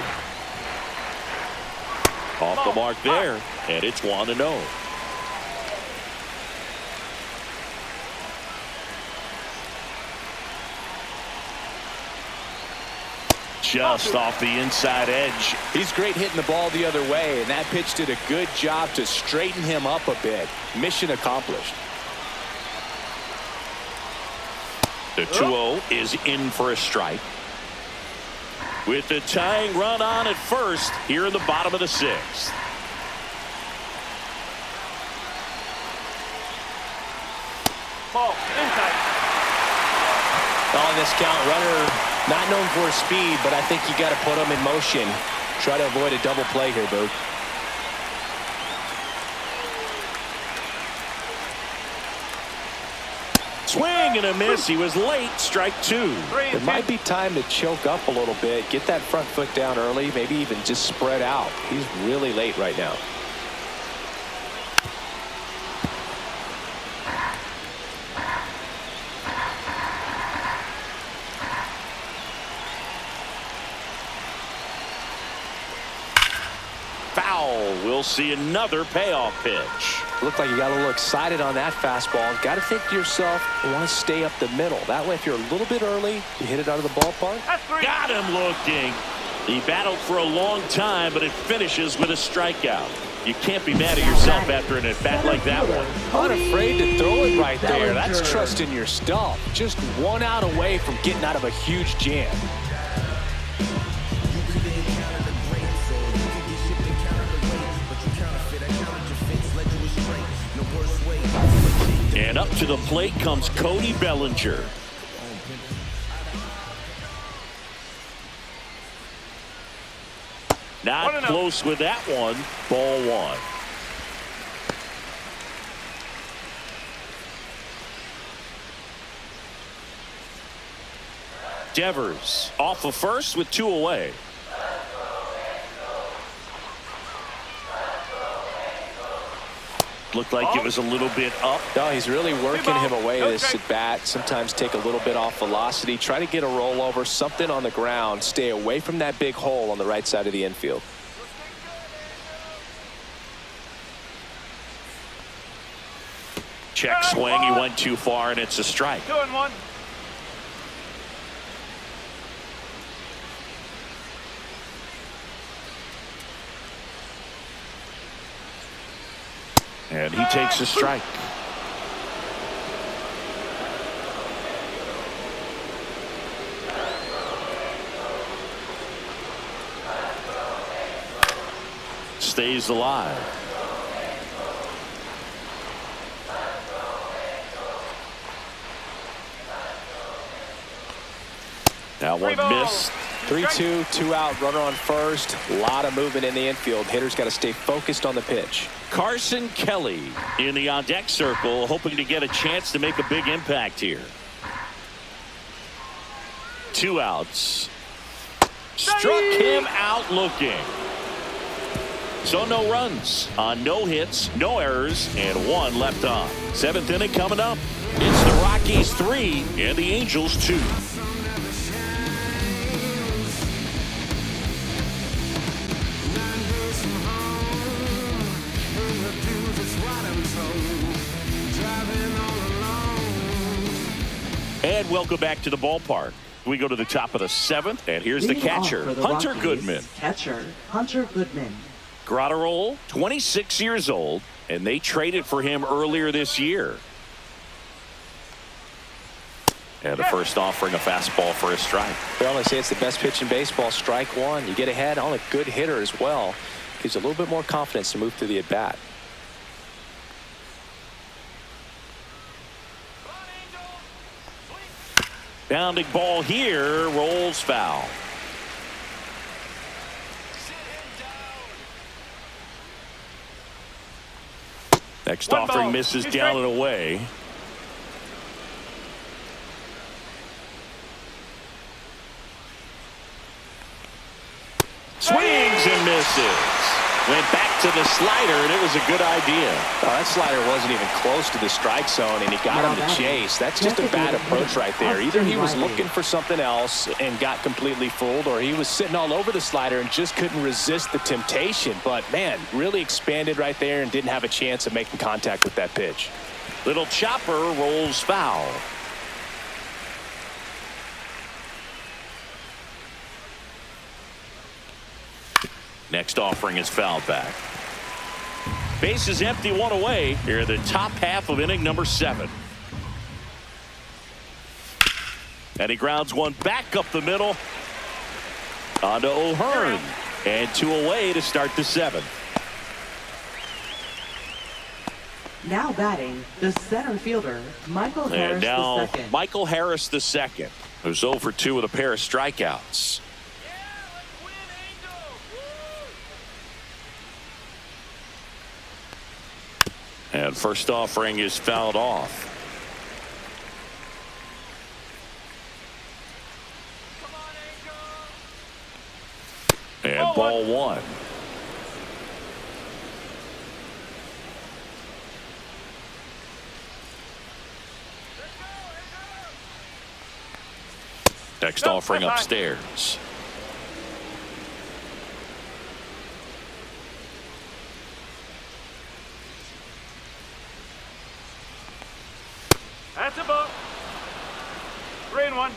A: Off the mark there, and it's 1-0. Just off the inside edge.
B: He's great hitting the ball the other way, and that pitch did a good job to straighten him up a bit. Mission accomplished.
A: The 2-0 is in for a strike. With the tying run on at first here in the bottom of the 6th.
C: Ball inside.
B: On this count, runner not known for his speed, but I think you got to put him in motion. Try to avoid a double play here, Boo.
A: Swing and a miss. He was late. Strike 2.
B: It might be time to choke up a little bit. Get that front foot down early. Maybe even just spread out. He's really late right now.
A: We'll see another payoff pitch.
B: Looked like you got a little excited on that fastball. Got to think to yourself, you want to stay up the middle. That way, if you're a little bit early, you hit it out of the ballpark.
C: That's 3.
A: Got him looking. He battled for a long time, but it finishes with a strikeout. You can't be mad at yourself after an at-bat like that one.
B: Unafraid to throw it right there. That's trusting your stuff. Just 1 out away from getting out of a huge jam.
A: to the plate comes Cody Bellinger. Not close with that one. Ball one. Devers off of first with 2 away. Looked like it was a little bit up.
B: No, he's really working him away this at bat. Sometimes take a little bit off velocity. Try to get a rollover, something on the ground. Stay away from that big hole on the right side of the infield.
A: Check swing. He went too far, and it's a strike.
C: 2-1.
A: And he takes a strike. Stays alive. That one missed.
B: 3-2, 2 out, runner on first. A lot of movement in the infield. Hitters got to stay focused on the pitch.
A: Carson Kelly in the on-deck circle, hoping to get a chance to make a big impact here. 2 outs. Struck him out looking. So no runs on no hits, no errors, and 1 left on. 7th inning coming up. It's the Rockies 3 and the Angels 2. And welcome back to the ballpark. We go to the top of the 7th, and here's the catcher, Hunter Goodman.
D: Catcher, Hunter Goodman.
A: Grotterol, 26 years old, and they traded for him earlier this year. And the first offering, a fastball for a strike.
B: They always say it's the best pitch in baseball. Strike one. You get ahead on a good hitter as well. Gives a little bit more confidence to move through the at-bat.
A: Bounding ball here, rolls foul. Next offering misses down and away. Swings and misses. Went back to the slider, and it was a good idea.
B: Oh, that slider wasn't even close to the strike zone, and he got him to chase. That's just a bad approach right there. Either he was looking for something else and got completely fooled, or he was sitting all over the slider and just couldn't resist the temptation. But, man, really expanded right there and didn't have a chance of making contact with that pitch.
A: Little chopper rolls foul. Next offering is fouled back. Base is empty, 1 away here in the top half of inning number 7. And he grounds one back up the middle. On to O'Hearn. And 2 away to start the 7th.
D: Now batting, the center fielder, Michael Harris II.
A: Michael Harris II, who's 0 for 2 with a pair of strikeouts. And first offering is fouled off. And ball 1. Next offering upstairs.
C: That's a ball. 3-1.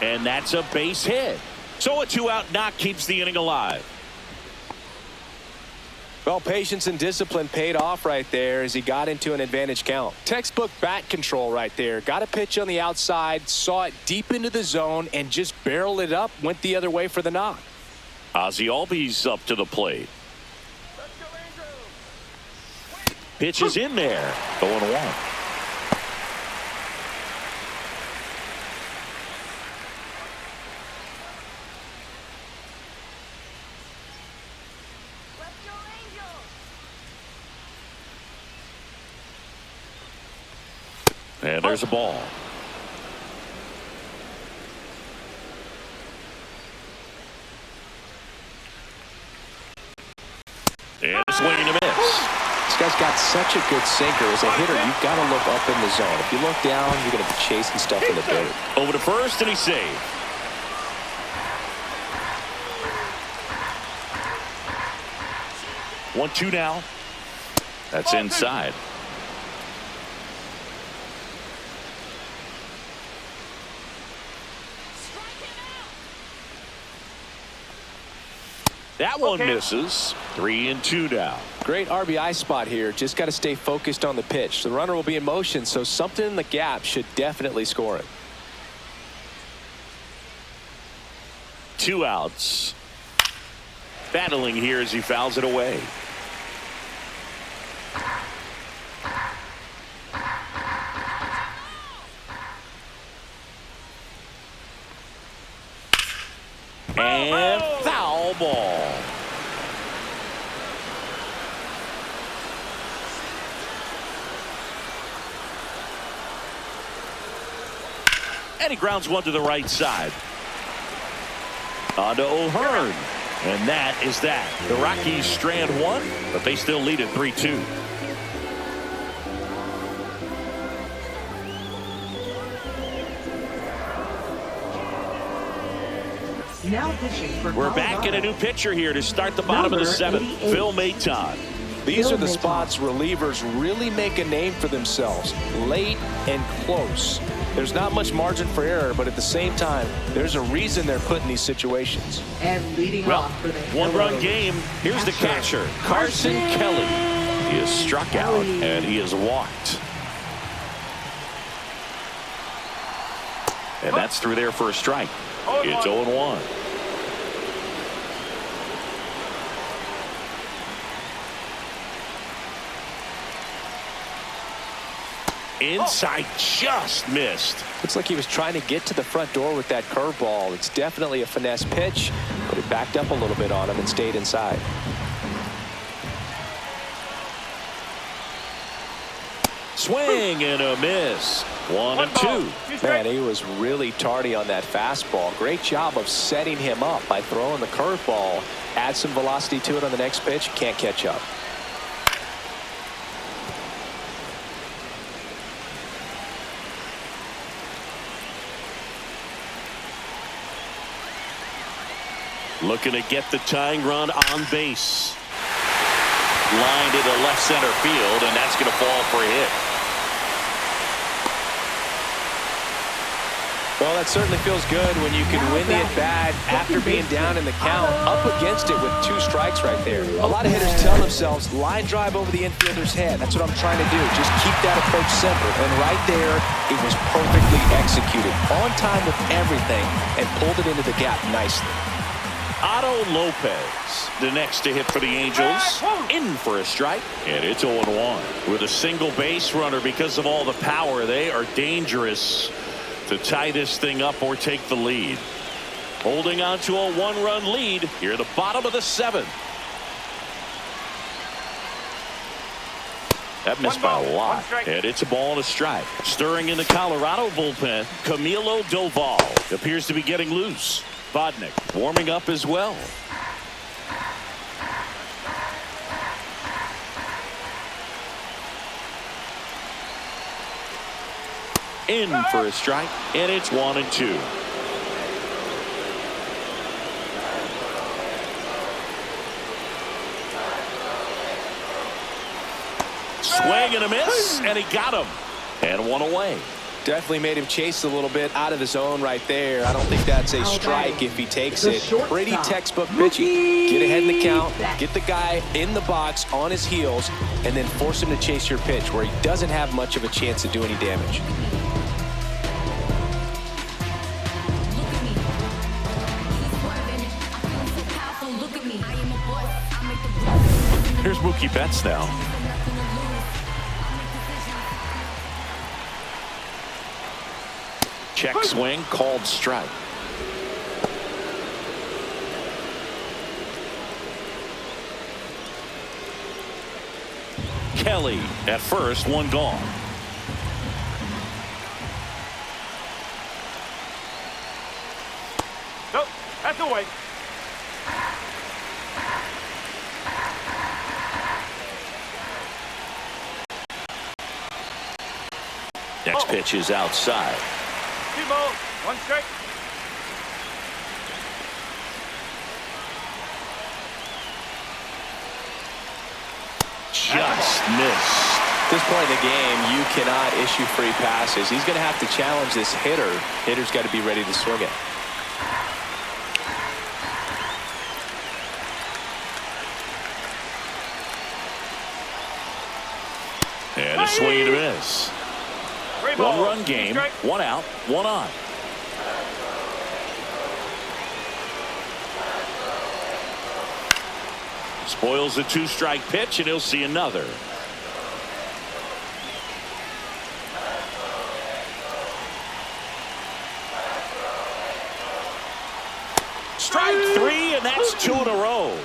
A: And that's a base hit. So a 2-out knock keeps the inning alive.
B: Well, patience and discipline paid off right there as he got into an advantage count. Textbook bat control right there. Got a pitch on the outside, saw it deep into the zone, and just barreled it up, went the other way for the knock.
A: Ozzie Albies up to the plate. Pitch is in there. 0-1. And there's a ball. And a swing and a miss.
B: This guy's got such a good sinker. As a hitter, you've got to look up in the zone. If you look down, you're going to be chasing stuff in the dirt.
A: Over to first, and he saved. One, two now. That's inside. That one misses. 3-2 now.
B: Great RBI spot here. Just got to stay focused on the pitch. The runner will be in motion, so something in the gap should definitely score it.
A: 2 outs. Battling here as he fouls it away. And foul ball. And he grounds one to the right side. On to O'Hearn. And that is that. The Rockies strand one, but they still lead at 3-2.
D: Now pitching for
A: We're back in a new pitcher here to start the bottom of the 7th. Phil Maton.
B: These are the spots relievers really make a name for themselves. Late and close. There's not much margin for error, but at the same time, there's a reason they're put in these situations.
D: And leading off for the
A: one-run game. Here's the catcher, Carson Kelly. He is struck out, and he is walked. And that's through there for a strike. It's 0-1. Inside, just missed.
B: Looks like he was trying to get to the front door with that curveball. It's definitely a finesse pitch, but it backed up a little bit on him and stayed inside.
A: Swing and a miss. 1-2.
B: Man, he was really tardy on that fastball. Great job of setting him up by throwing the curveball. Add some velocity to it on the next pitch. Can't catch up.
A: Looking to get the tying run on base. Line to the left center field, and that's going to fall for a hit.
B: Well, that certainly feels good when you can win the at-bat after being down in the count, up against it with 2 strikes right there. A lot of hitters tell themselves, line drive over the infielder's head. That's what I'm trying to do. Just keep that approach simple. And right there, it was perfectly executed. On time with everything, and pulled it into the gap nicely.
A: Otto Lopez, the next to hit for the Angels, in for a strike, and it's 0-1. With a single base runner, because of all the power, they are dangerous to tie this thing up or take the lead. Holding on to a 1-run lead here at the bottom of the 7th. That missed by a lot, and it's a ball and a strike. Stirring in the Colorado bullpen, Camilo Doval appears to be getting loose. Vodnik warming up as well. In for a strike, and it's 1-2. Swing and a miss, and he got him. And 1 away.
B: Definitely made him chase a little bit out of his zone right there. I don't think that's a strike if he takes it. Pretty textbook pitching. Get ahead in the count, get the guy in the box on his heels, and then force him to chase your pitch where he doesn't have much of a chance to do any damage.
A: Here's Mookie Betts now. Check swing, called strike. Kelly at first, one gone.
C: Nope, that's away.
A: Next pitch is outside.
C: T-ball, one strike.
A: Just missed.
B: At this point in the game, you cannot issue free passes. He's going to have to challenge this hitter. Hitter's got to be ready to swing it.
A: And a swing and a miss. One-run game, one out, one on. Spoils the two-strike pitch, and he'll see another. Strike three, and that's two in a row.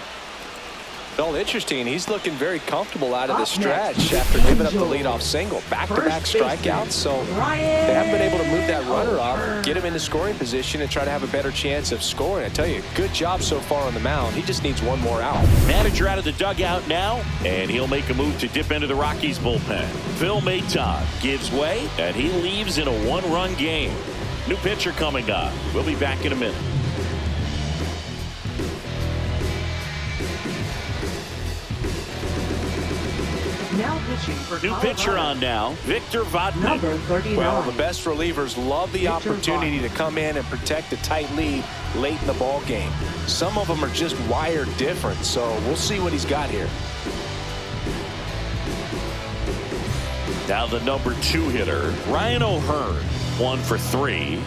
B: Well, interesting. He's looking very comfortable out of the stretch after giving up the leadoff single. Back-to-back strikeouts, so they haven't been able to move that runner up, get him into scoring position, and try to have a better chance of scoring. I tell you, good job so far on the mound. He just needs one more out.
A: Manager out of the dugout now, and he'll make a move to dip into the Rockies bullpen. Phil Maton gives way, and he leaves in a one-run game. New pitcher coming up. We'll be back in a minute.
D: Now pitching for
A: New pitcher on now, Victor Vodnik.
D: Number 39.
B: Well, the best relievers love the opportunity to come in and protect a tight lead late in the ball game. Some of them are just wired different, so we'll see what he's got here.
A: Now the number 2 hitter, Ryan O'Hearn, 1 for 3.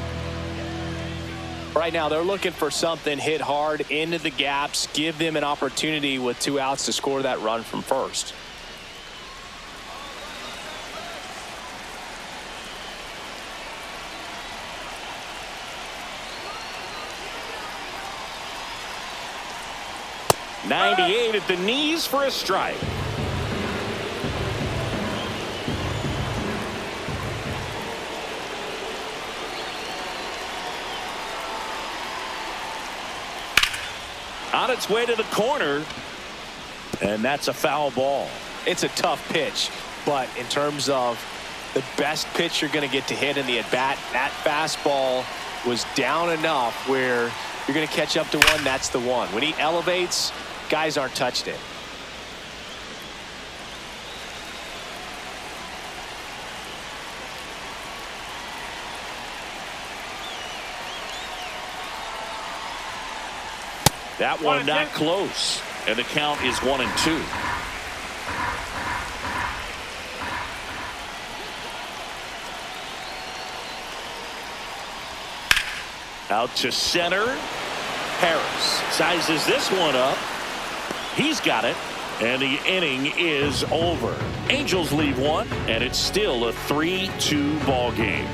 B: Right now, they're looking for something hit hard into the gaps, give them an opportunity with 2 outs to score that run from first.
A: .98 at the knees for a strike. On its way to the corner, and that's a foul ball.
B: It's a tough pitch, but in terms of the best pitch you're going to get to hit in the at-bat, that fastball was down enough where you're going to catch up to one. That's the one. When he elevates, guys aren't touched it.
A: That one not close, and the count is 1-2. Out to center. Harris sizes this one up. He's got it, and the inning is over. Angels leave one, and it's still a 3-2 ball game.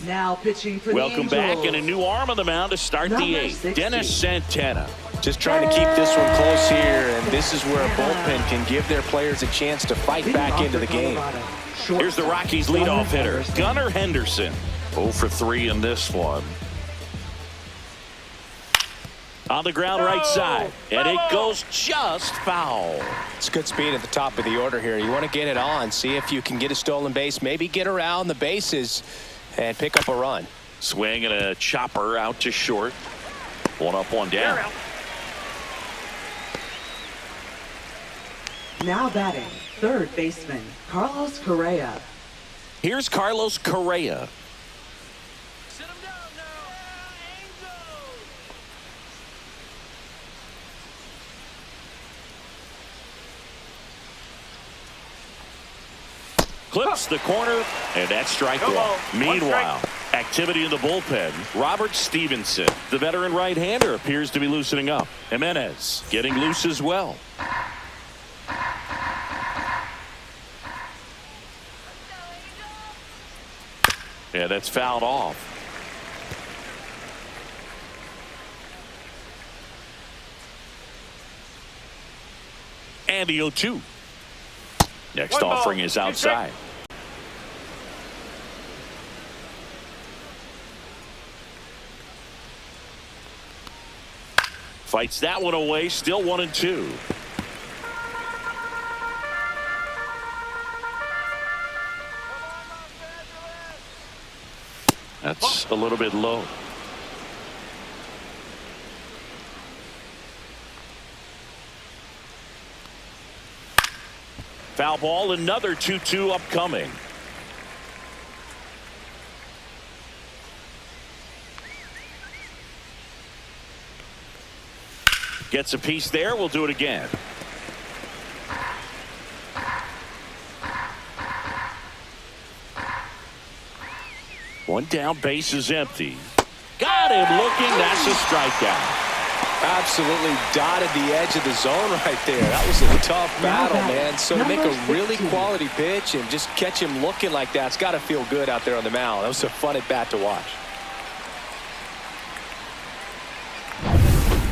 D: Now pitching for
A: Welcome
D: the
A: back,
D: Angels.
A: and a new arm on the mound to start
D: Number
A: the 8th.
D: 60.
A: Dennis Santana.
B: Just trying to keep this one close here, and this is where a bullpen can give their players a chance to fight back into the game.
A: Here's the Rockies leadoff hitter, Gunnar Henderson. 0 for 3 in this one. On the ground right side, and it goes just foul.
B: It's good speed at the top of the order here. You want to get it on, see if you can get a stolen base, maybe get around the bases and pick up a run.
A: Swing and a chopper out to short. One up, one down.
D: Now batting, third baseman, Carlos Correa.
A: Here's Carlos Correa. Clips the corner, and that's strike one. Meanwhile, Activity in the bullpen. Robert Stevenson, the veteran right-hander, appears to be loosening up. Jimenez getting loose as well. Yeah, that's fouled off. And the 0-2. Next offering is outside. Fights that one away. Still 1-2. That's a little bit low. Foul ball, another 2-2 upcoming. Gets a piece there. We'll do it again. One down, base is empty. Got him looking. That's a strikeout.
B: Absolutely dotted the edge of the zone right there. That was a tough battle, man. So to make a really quality pitch and just catch him looking like that, it's got to feel good out there on the mound. That was a fun at bat to watch.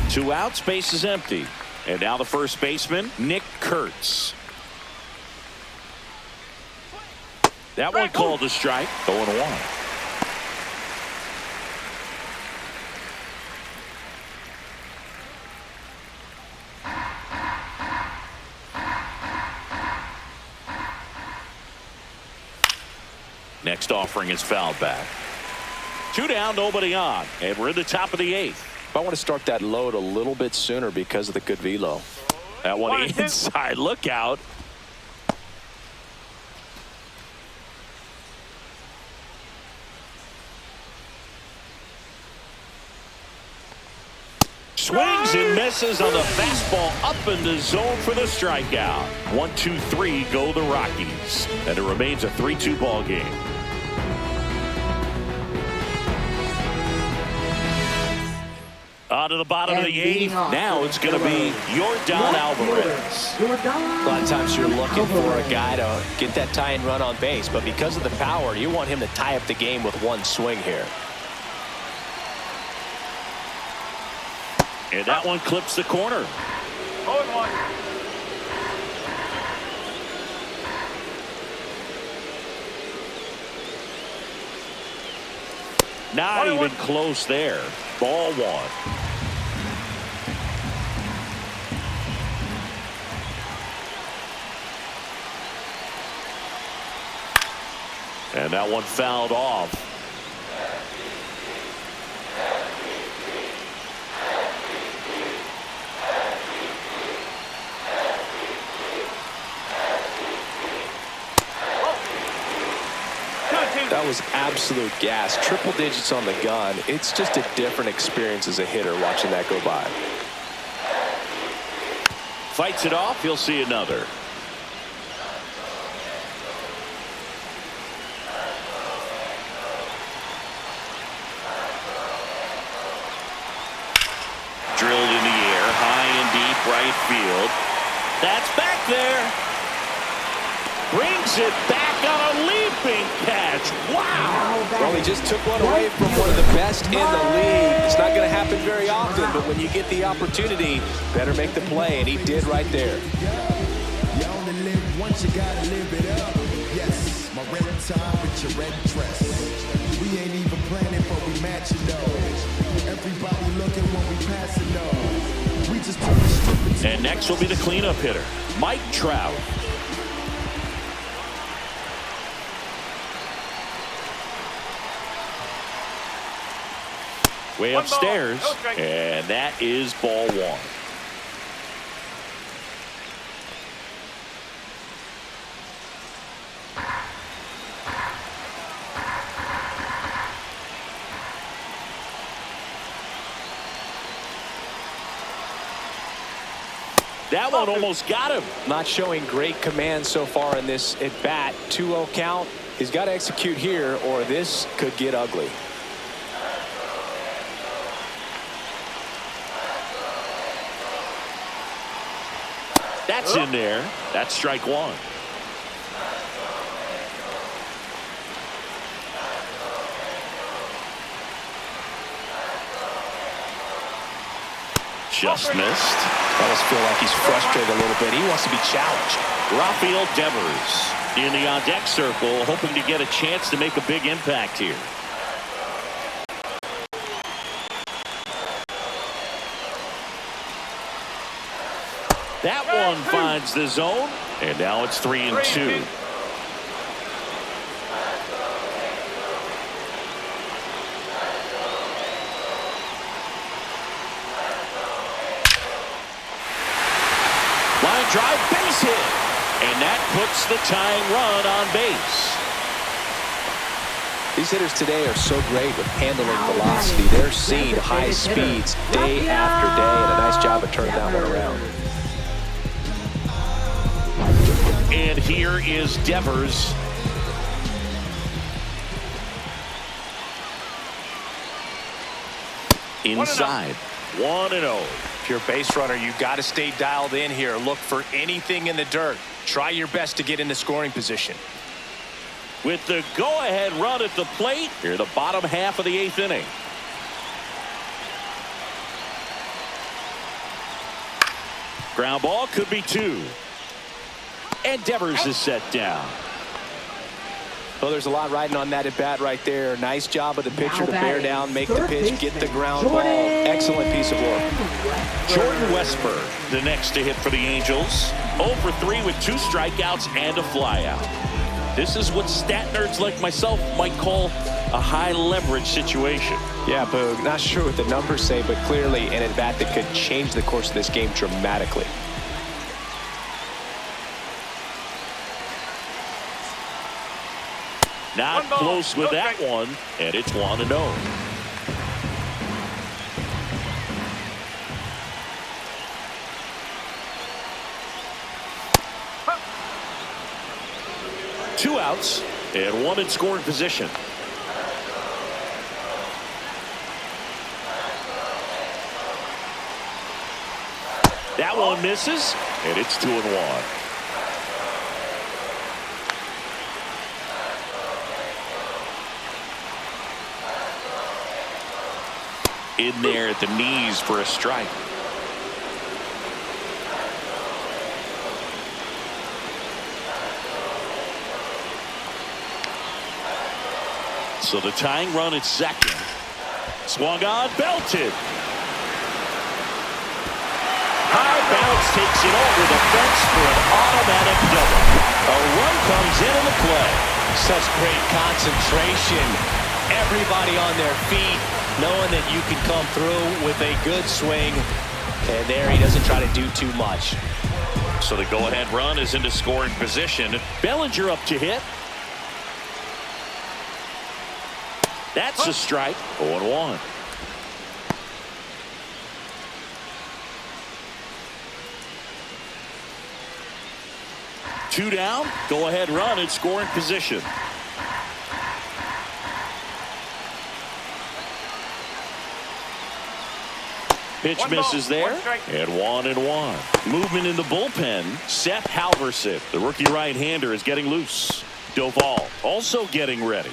A: 2 outs, base is empty. And now the first baseman, Nick Kurtz. That one called a strike. 0-1. Next offering is fouled back. 2 down, nobody on. And we're in the top of the 8th.
B: I want to start that load a little bit sooner because of the good velo.
A: That one inside. Look out. Swings and misses on the fastball up in the zone for the strikeout. 1-2-3 go the Rockies. And it remains a 3-2 ball game. On to the bottom of the 8th. Now it's going to be Yordan Alvarez.
B: A lot of times you're looking for a guy to get that tying run on base, but because of the power, you want him to tie up the game with one swing here.
A: And that one clips the corner.
C: 0-1.
A: Not even close there. Ball 1. And that one fouled off.
B: That was absolute gas. Triple digits on the gun. It's just a different experience as a hitter watching that go by.
A: Fights it off. He'll see another. Drilled in the air, high and deep right field. That's back there. Brings it back on a leaping catch. Wow.
B: Well, he just took one away from one of the best in the league. It's not going to happen very often, but when you get the opportunity, better make the play, and he did right there.
E: You only live once, you gotta live it up. Yes, my red tie with your red dress. We ain't even planning, but we matching though. Everybody looking when we passing though. We just turn the strip.
A: And next will be the cleanup hitter, Mike Trout. Way upstairs, and that is ball 1. That one almost got him.
B: Not showing great command so far in this at bat. 2-0 count. He's got to execute here or this could get ugly.
A: That's in there. That's strike one. Just missed.
B: Almost feel like he's frustrated a little bit. He wants to be challenged.
A: Rafael Devers in the on-deck circle, hoping to get a chance to make a big impact here. That one finds the zone, and now it's 3-2. Line drive, base hit, and that puts the tying run on base.
B: These hitters today are so great with handling velocity. They're seeing high speeds day after day, and a nice job of turning that one around.
A: And here is Devers. Inside. 1-0.
B: If you're a base runner, you've got to stay dialed in here. Look for anything in the dirt. Try your best to get in the scoring position.
A: With the go-ahead run at the plate, here the bottom half of the 8th inning. Ground ball could be 2. And Devers is set down.
B: Well, there's a lot riding on that at bat right there. Nice job of the pitcher to bear down, make the pitch, get the ground ball. Excellent piece of work.
A: Jordan Westburg, the next to hit for the Angels. 0 for 3 with 2 strikeouts and a flyout. This is what stat nerds like myself might call a high leverage situation.
B: Yeah, Boog, not sure what the numbers say, but clearly an at-bat that could change the course of this game dramatically.
A: Not close with that one, and it's 1-0. Two outs and 1 in scoring position. That one misses, and it's 2-1. In there at the knees for a strike. So the tying run at second. Swung on, belted. High bounce takes it over the fence for an automatic double. A run comes in the play.
B: Such great concentration. Everybody on their feet, knowing that you can come through with a good swing. And there he doesn't try to do too much.
A: So the go-ahead run is into scoring position. Bellinger up to hit. That's a strike. 0-1. Two down. Go-ahead run in scoring position. Pitch misses there, and 1-1. Movement in the bullpen. Seth Halverson, the rookie right-hander, is getting loose. Doval also getting ready.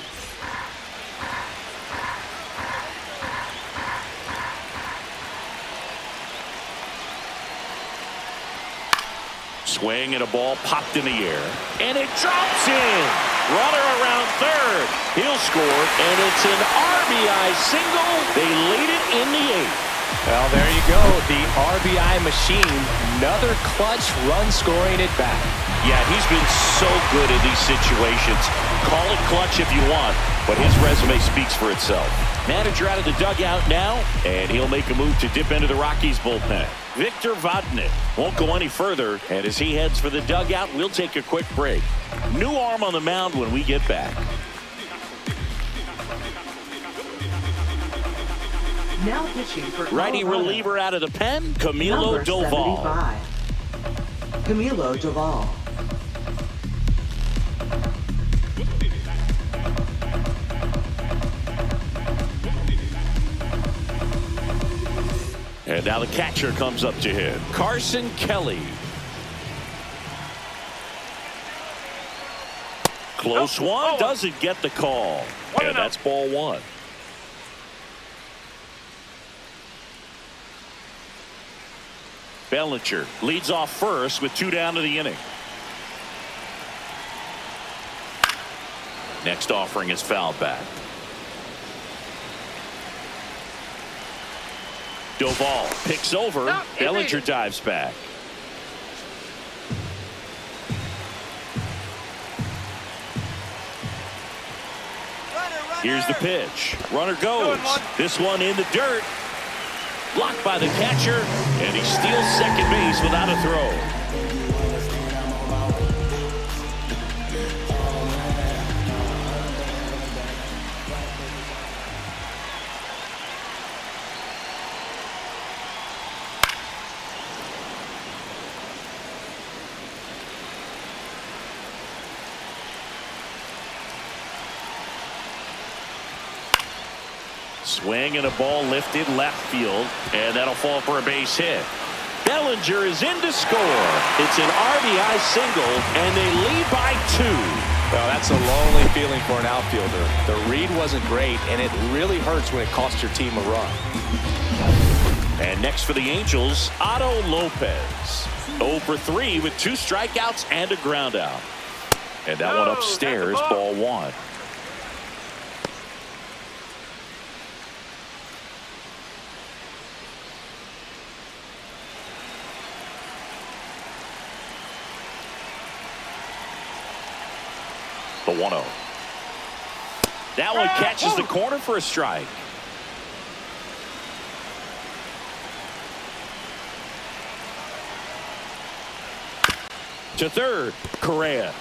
A: Swing and a ball popped in the air, and it drops in. Runner around third. He'll score, and it's an RBI single. They lead it in the 8th.
B: Well, there you go. The RBI machine. Another clutch run scoring at bat.
A: Yeah, he's been so good in these situations. Call it clutch if you want, but his resume speaks for itself. Manager out of the dugout now, and he'll make a move to dip into the Rockies bullpen. Victor Vodnik won't go any further, and as he heads for the dugout, we'll take a quick break. New arm on the mound when we get back.
D: Now pitching for
A: Righty
D: Colorado.
A: reliever out of the pen, Camilo Doval.
D: 75. Camilo Doval.
A: And now the catcher comes up to hit. Carson Kelly. Close one, doesn't get the call. And that's ball one. Bellinger leads off first with 2 down to the inning. Next offering is fouled back. Doval picks over. Bellinger dives back. Here's the pitch. Runner goes. This one in the dirt. Blocked by the catcher, and he steals second base without a throw. Swing and a ball lifted left field, and that'll fall for a base hit. Bellinger is in to score. It's an RBI single, and they lead by 2.
B: Well, that's a lonely feeling for an outfielder. The read wasn't great, and it really hurts when it costs your team a run.
A: And next for the Angels, Otto Lopez. 0 for 3 with 2 strikeouts and a ground out. And that one upstairs, ball one. The 1-0. That one catches the corner for a strike. To third, Correa.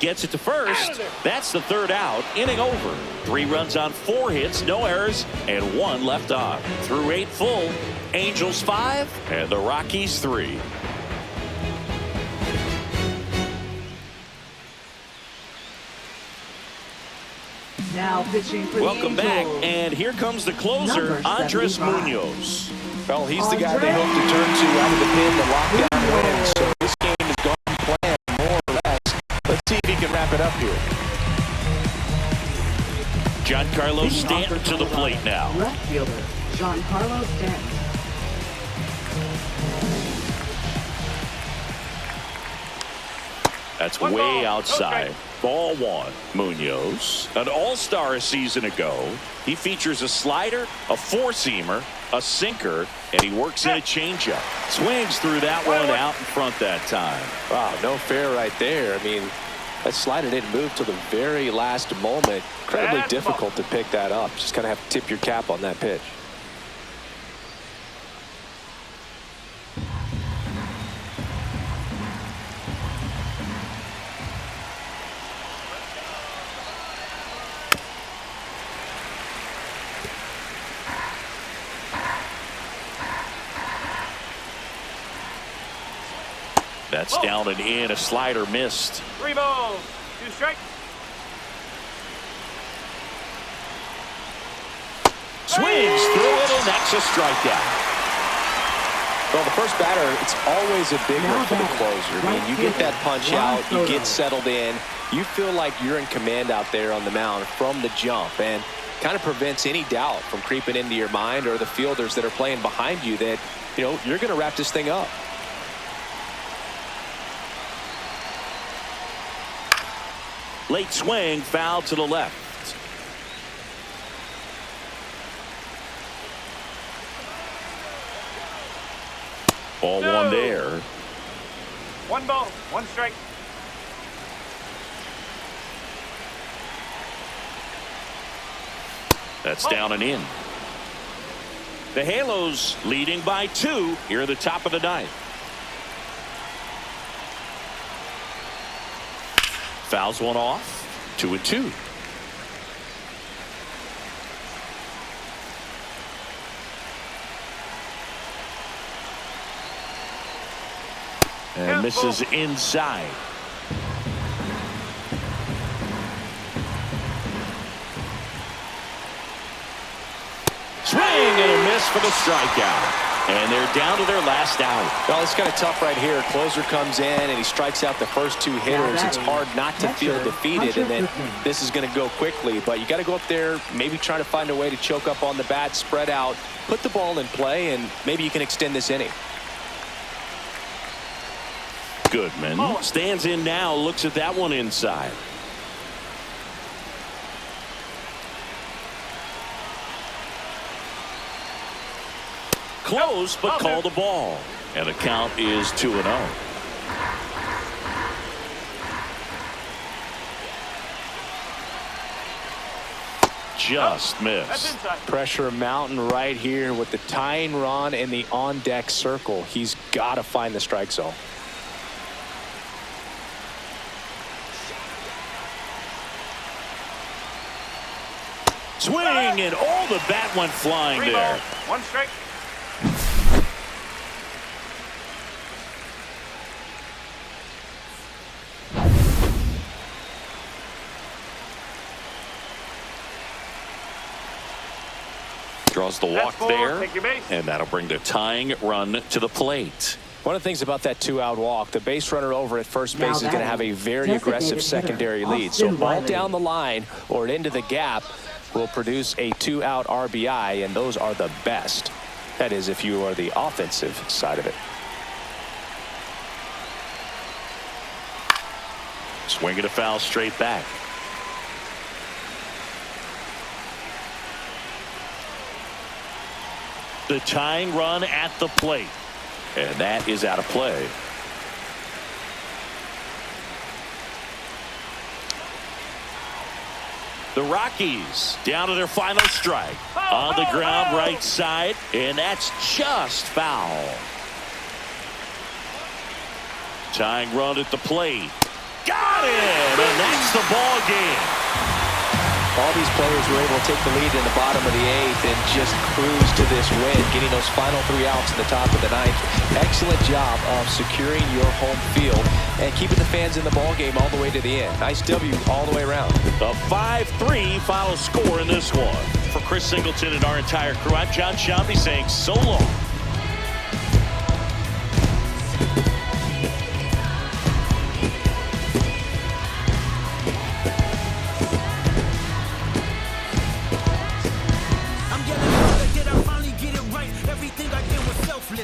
A: Gets it to first. That's the 3rd out. Inning over. 3 runs on 4 hits, no errors, and 1 left on. Through 8 full. Angels 5 and the Rockies 3.
D: Now pitching for
A: Welcome
D: the
A: back,
D: Angels.
A: and here comes the closer, Andres
D: 75.
A: Munoz.
B: Well, he's the guy they hope to turn to out of the pen to lock down wins. So this game has gone planned, more or less. Let's see if he can wrap it up here.
A: Giancarlo Stanton to the plate now.
D: Left fielder, Giancarlo Stanton.
A: That's
C: One
A: way
C: ball.
A: outside.
C: Okay.
A: Ball one. Munoz, an all-star a season ago. He features a slider, a four-seamer, a sinker, and he works in a changeup. Swings through that one out in front that time.
B: Wow, no fair right there. I mean, that slider didn't move till the very last moment. Incredibly difficult to pick that up. Just kind of have to tip your cap on that pitch.
A: That's down and in. A slider missed.
C: 3 balls, 2 strikes.
A: Swings through it, and that's a strikeout.
B: Well, the first batter, it's always a big one for the closer. I mean, you get that punch out, you get settled in, you feel like you're in command out there on the mound from the jump, and kind of prevents any doubt from creeping into your mind or the fielders that are playing behind you that, you know, you're going to wrap this thing up.
A: Late swing, foul to the left. Ball one there.
C: 1 ball, 1 strike.
A: That's down and in. The Halos leading by 2 here at the top of the 9th. Fouls one off. 2-2. And misses inside. Swing and a miss for the strikeout. And they're down to their last out.
B: Well, it's kind of tough right here. Closer comes in and he strikes out the first two hitters. It's hard not to feel defeated, and then this is going to go quickly. But you got to go up there, maybe try to find a way to choke up on the bat, spread out, put the ball in play, and maybe you can extend this inning.
A: Goodman stands in now, looks at that one inside. Close, but called a ball. And the count is 2-0. Just missed.
B: Pressure mountain right here with the tying run in the on-deck circle. He's got to find the strike zone.
A: Swing, and the bat went flying there.
C: One strike.
A: Draws the walk there,
C: take your base.
A: and that'll bring the tying run to the plate.
B: One of the things about that two-out walk, the base runner over at first base is going to have a very aggressive secondary lead. So ball down the line or into the gap will produce a two-out RBI, and those are the best. That is, if you are the offensive side of it.
A: Swing and a foul straight back. The tying run at the plate, and that is out of play. The Rockies down to their final strike. On the ground, right side, and that's just foul. Tying run at the plate. Got it! And that's the ball game.
B: All these players were able to take the lead in the bottom of the eighth and just cruise to this win, getting those final 3 outs in the top of the ninth. Excellent job of securing your home field and keeping the fans in the ball game all the way to the end. Nice W all the way around.
A: The 5-3 final score in this one. For Chris Singleton and our entire crew, I'm John Shambi saying so long.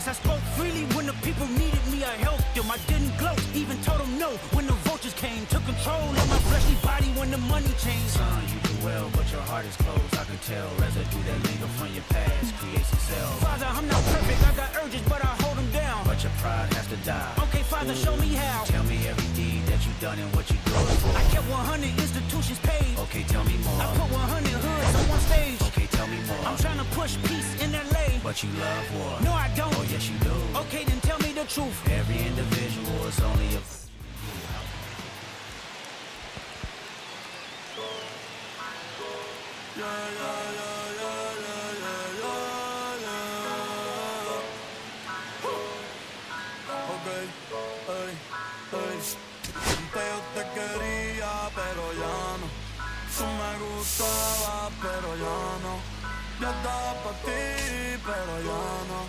F: I spoke freely when the people needed me. I helped them. I didn't gloat, even told them no when the vultures came. Took control of my fleshly body when the money changed. Son, you do well, but your heart is closed. I can tell residue that linger from your past creates itself. Father, I'm not perfect. I got urges, but I hold them down. But your pride has to die. Okay, Father, show me how. Tell me every deed that you've done and what you do it for. I kept 100 institutions paid. Okay, tell me more. I put 100 hoods on one stage. Okay, tell me more. I'm trying to push peace in LA. But you love war. No, I don't. Oh, yes, you do. Okay, then tell me the truth. Every individual is only a...
G: Yo te quería, pero ya no. Tú me gustabas, pero ya no. Yo estaba para ti, pero ya no.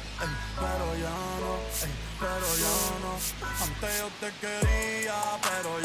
G: Pero ya no, pero ya no. Antes yo te quería, pero ya no.